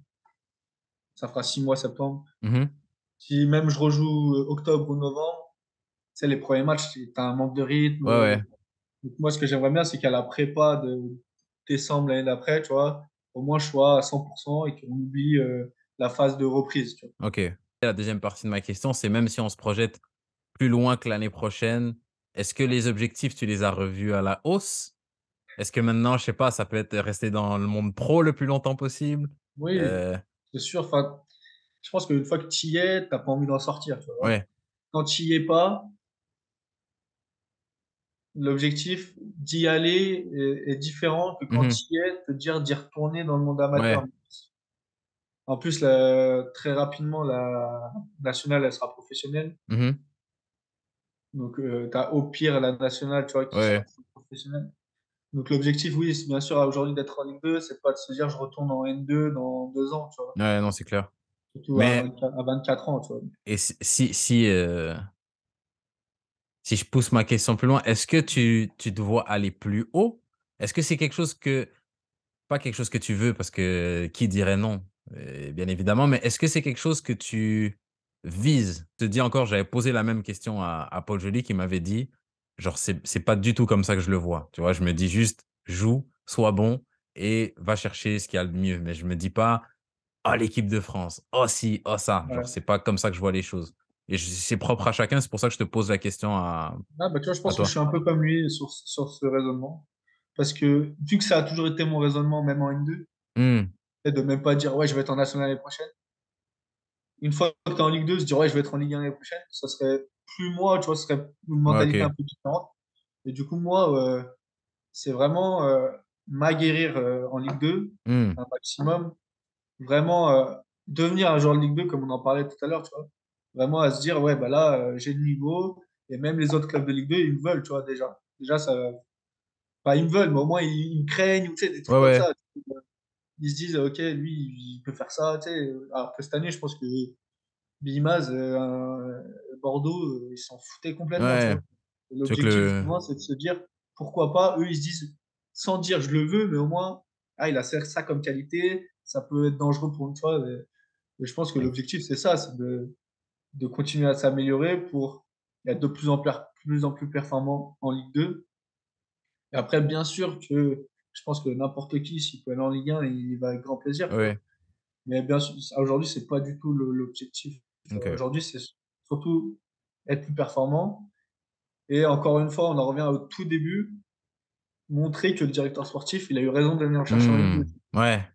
ça fera 6 mois septembre. Mmh. Si même je rejoue octobre ou novembre, tu sais, les premiers matchs, tu as un manque de rythme. Ouais, ouais. Donc moi, ce que j'aimerais bien, c'est qu'à la prépa de décembre l'année d'après, tu vois, au moins je sois à 100% et qu'on oublie la phase de reprise, tu vois. OK. La deuxième partie de ma question, c'est même si on se projette plus loin que l'année prochaine, est-ce que les objectifs, tu les as revus à la hausse? Est-ce que maintenant, je sais pas, ça peut être rester dans le monde pro le plus longtemps possible? Oui, Heu, c'est sûr. Enfin, je pense qu'une fois que tu y es, tu as pas envie d'en sortir, tu vois. ouais. quand tu y es pas, l'objectif d'y aller est différent que quand Mhm. tu y es, te dire d'y retourner dans le monde Ouais. amateur. En plus, très rapidement, la nationale, elle sera professionnelle. Mhm. Donc, tu as au pire la nationale, tu vois, qui sera Ouais. professionnelle. Donc, l'objectif, oui, c'est bien sûr aujourd'hui d'être en Ligue 2, c'est pas de se dire je retourne en N2 dans 2 ans, tu vois. Ouais, non, c'est clair. Surtout Mais, à 24 ans, tu vois. et si je pousse ma question plus loin, est-ce que tu te vois aller plus haut? Est-ce que c'est quelque chose que, pas quelque chose que tu veux parce que qui dirait non? Bien évidemment, mais est-ce que c'est quelque chose que tu vises? Je te dis encore, j'avais posé la même question à Paul Joly qui m'avait dit, genre, c'est pas du tout comme ça que je le vois. Tu vois, je me dis juste, joue, sois bon et va chercher ce qu'il y a de mieux. Mais je me dis pas, oh, l'équipe de France, oh si, oh ça. Genre, Ouais. c'est pas comme ça que je vois les choses. Et c'est propre à chacun, c'est pour ça que je te pose la question Ah, bah, tu vois, je à pense que je toi. suis un peu comme lui sur ce raisonnement. Parce que vu que ça a toujours été mon raisonnement, même en N2, Mmh. et de même pas dire ouais, je vais être en national l'année prochaine. Une fois que tu es en Ligue 2, se dire ouais, je vais être en Ligue 1 l'année prochaine, ça serait plus moi, tu vois, ce serait une Ouais, mentalité un OK. peu différente. Et du coup, moi, c'est vraiment m'aguerrir en Ligue 2 Mmh. un maximum. Vraiment devenir un joueur de Ligue 2, comme on en parlait tout à l'heure, tu vois. Vraiment à se dire, ouais, bah là, j'ai le niveau, et même les autres clubs de Ligue 2, ils me veulent, tu vois, déjà. Déjà, ça. Pas ils me veulent, mais au moins, ils me craignent, ou tu sais, des Ouais, trucs comme ouais. ça. Ils se disent, ok, lui, il peut faire ça, tu sais. Alors que cette année, je pense que Bimaz, Bordeaux, ils s'en foutaient complètement, tu Ouais. vois. Et Tu veux que l'objectif, le pour moi, c'est de se dire, pourquoi pas, eux, ils se disent, sans dire je le veux, mais au moins, ah, il a ça comme qualité, ça peut être dangereux pour une fois. Et je pense que mec, l'objectif, c'est ça, c'est de continuer à s'améliorer pour être de plus en plus performant en Ligue 2. Et après, bien sûr que je pense que n'importe qui, s'il peut aller en Ligue 1, il va avec grand plaisir, tu vois. ouais, Mais bien sûr, aujourd'hui, c'est pas du tout l'objectif. OK. Aujourd'hui, c'est surtout être plus performant. Et encore une fois, on en revient au tout début, montrer que le directeur sportif, il a eu raison de venir le chercher en Ligue 2. Mmh. Ouais, Tu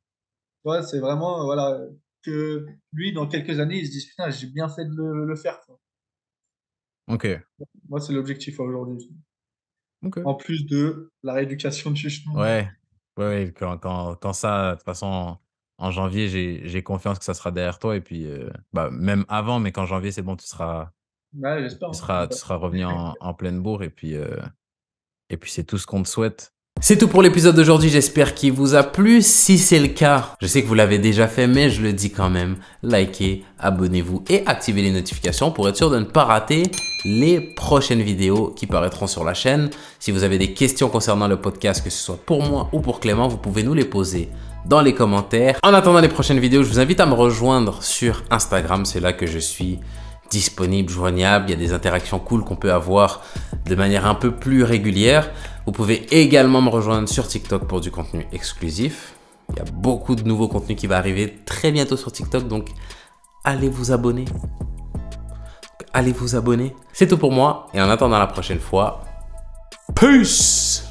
vois, c'est vraiment, voilà, que lui, dans quelques années, il se dise, putain, j'ai bien fait de le faire, tu vois. OK. Moi, c'est l'objectif aujourd'hui. OK. En plus de la rééducation du genou. Ouais. Ouais, ouais, quand ça, de toute façon, en janvier, j'ai confiance que ça sera derrière toi et puis, bah, même avant, mais qu'en janvier, c'est bon, Ouais, j'espère, tu hein. seras tu seras revenu en pleine bourre et puis c'est tout ce qu'on te souhaite. C'est tout pour l'épisode d'aujourd'hui, j'espère qu'il vous a plu. Si c'est le cas, je sais que vous l'avez déjà fait, mais je le dis quand même, likez, abonnez-vous et activez les notifications pour être sûr de ne pas rater les prochaines vidéos qui paraîtront sur la chaîne. Si vous avez des questions concernant le podcast, que ce soit pour moi ou pour Clément, vous pouvez nous les poser dans les commentaires. En attendant les prochaines vidéos, je vous invite à me rejoindre sur Instagram, c'est là que je suis disponible, joignable, il y a des interactions cool qu'on peut avoir de manière un peu plus régulière. Vous pouvez également me rejoindre sur TikTok pour du contenu exclusif. Il y a beaucoup de nouveaux contenus qui va arriver très bientôt sur TikTok, donc allez vous abonner. Allez vous abonner. C'est tout pour moi et en attendant la prochaine fois, peace!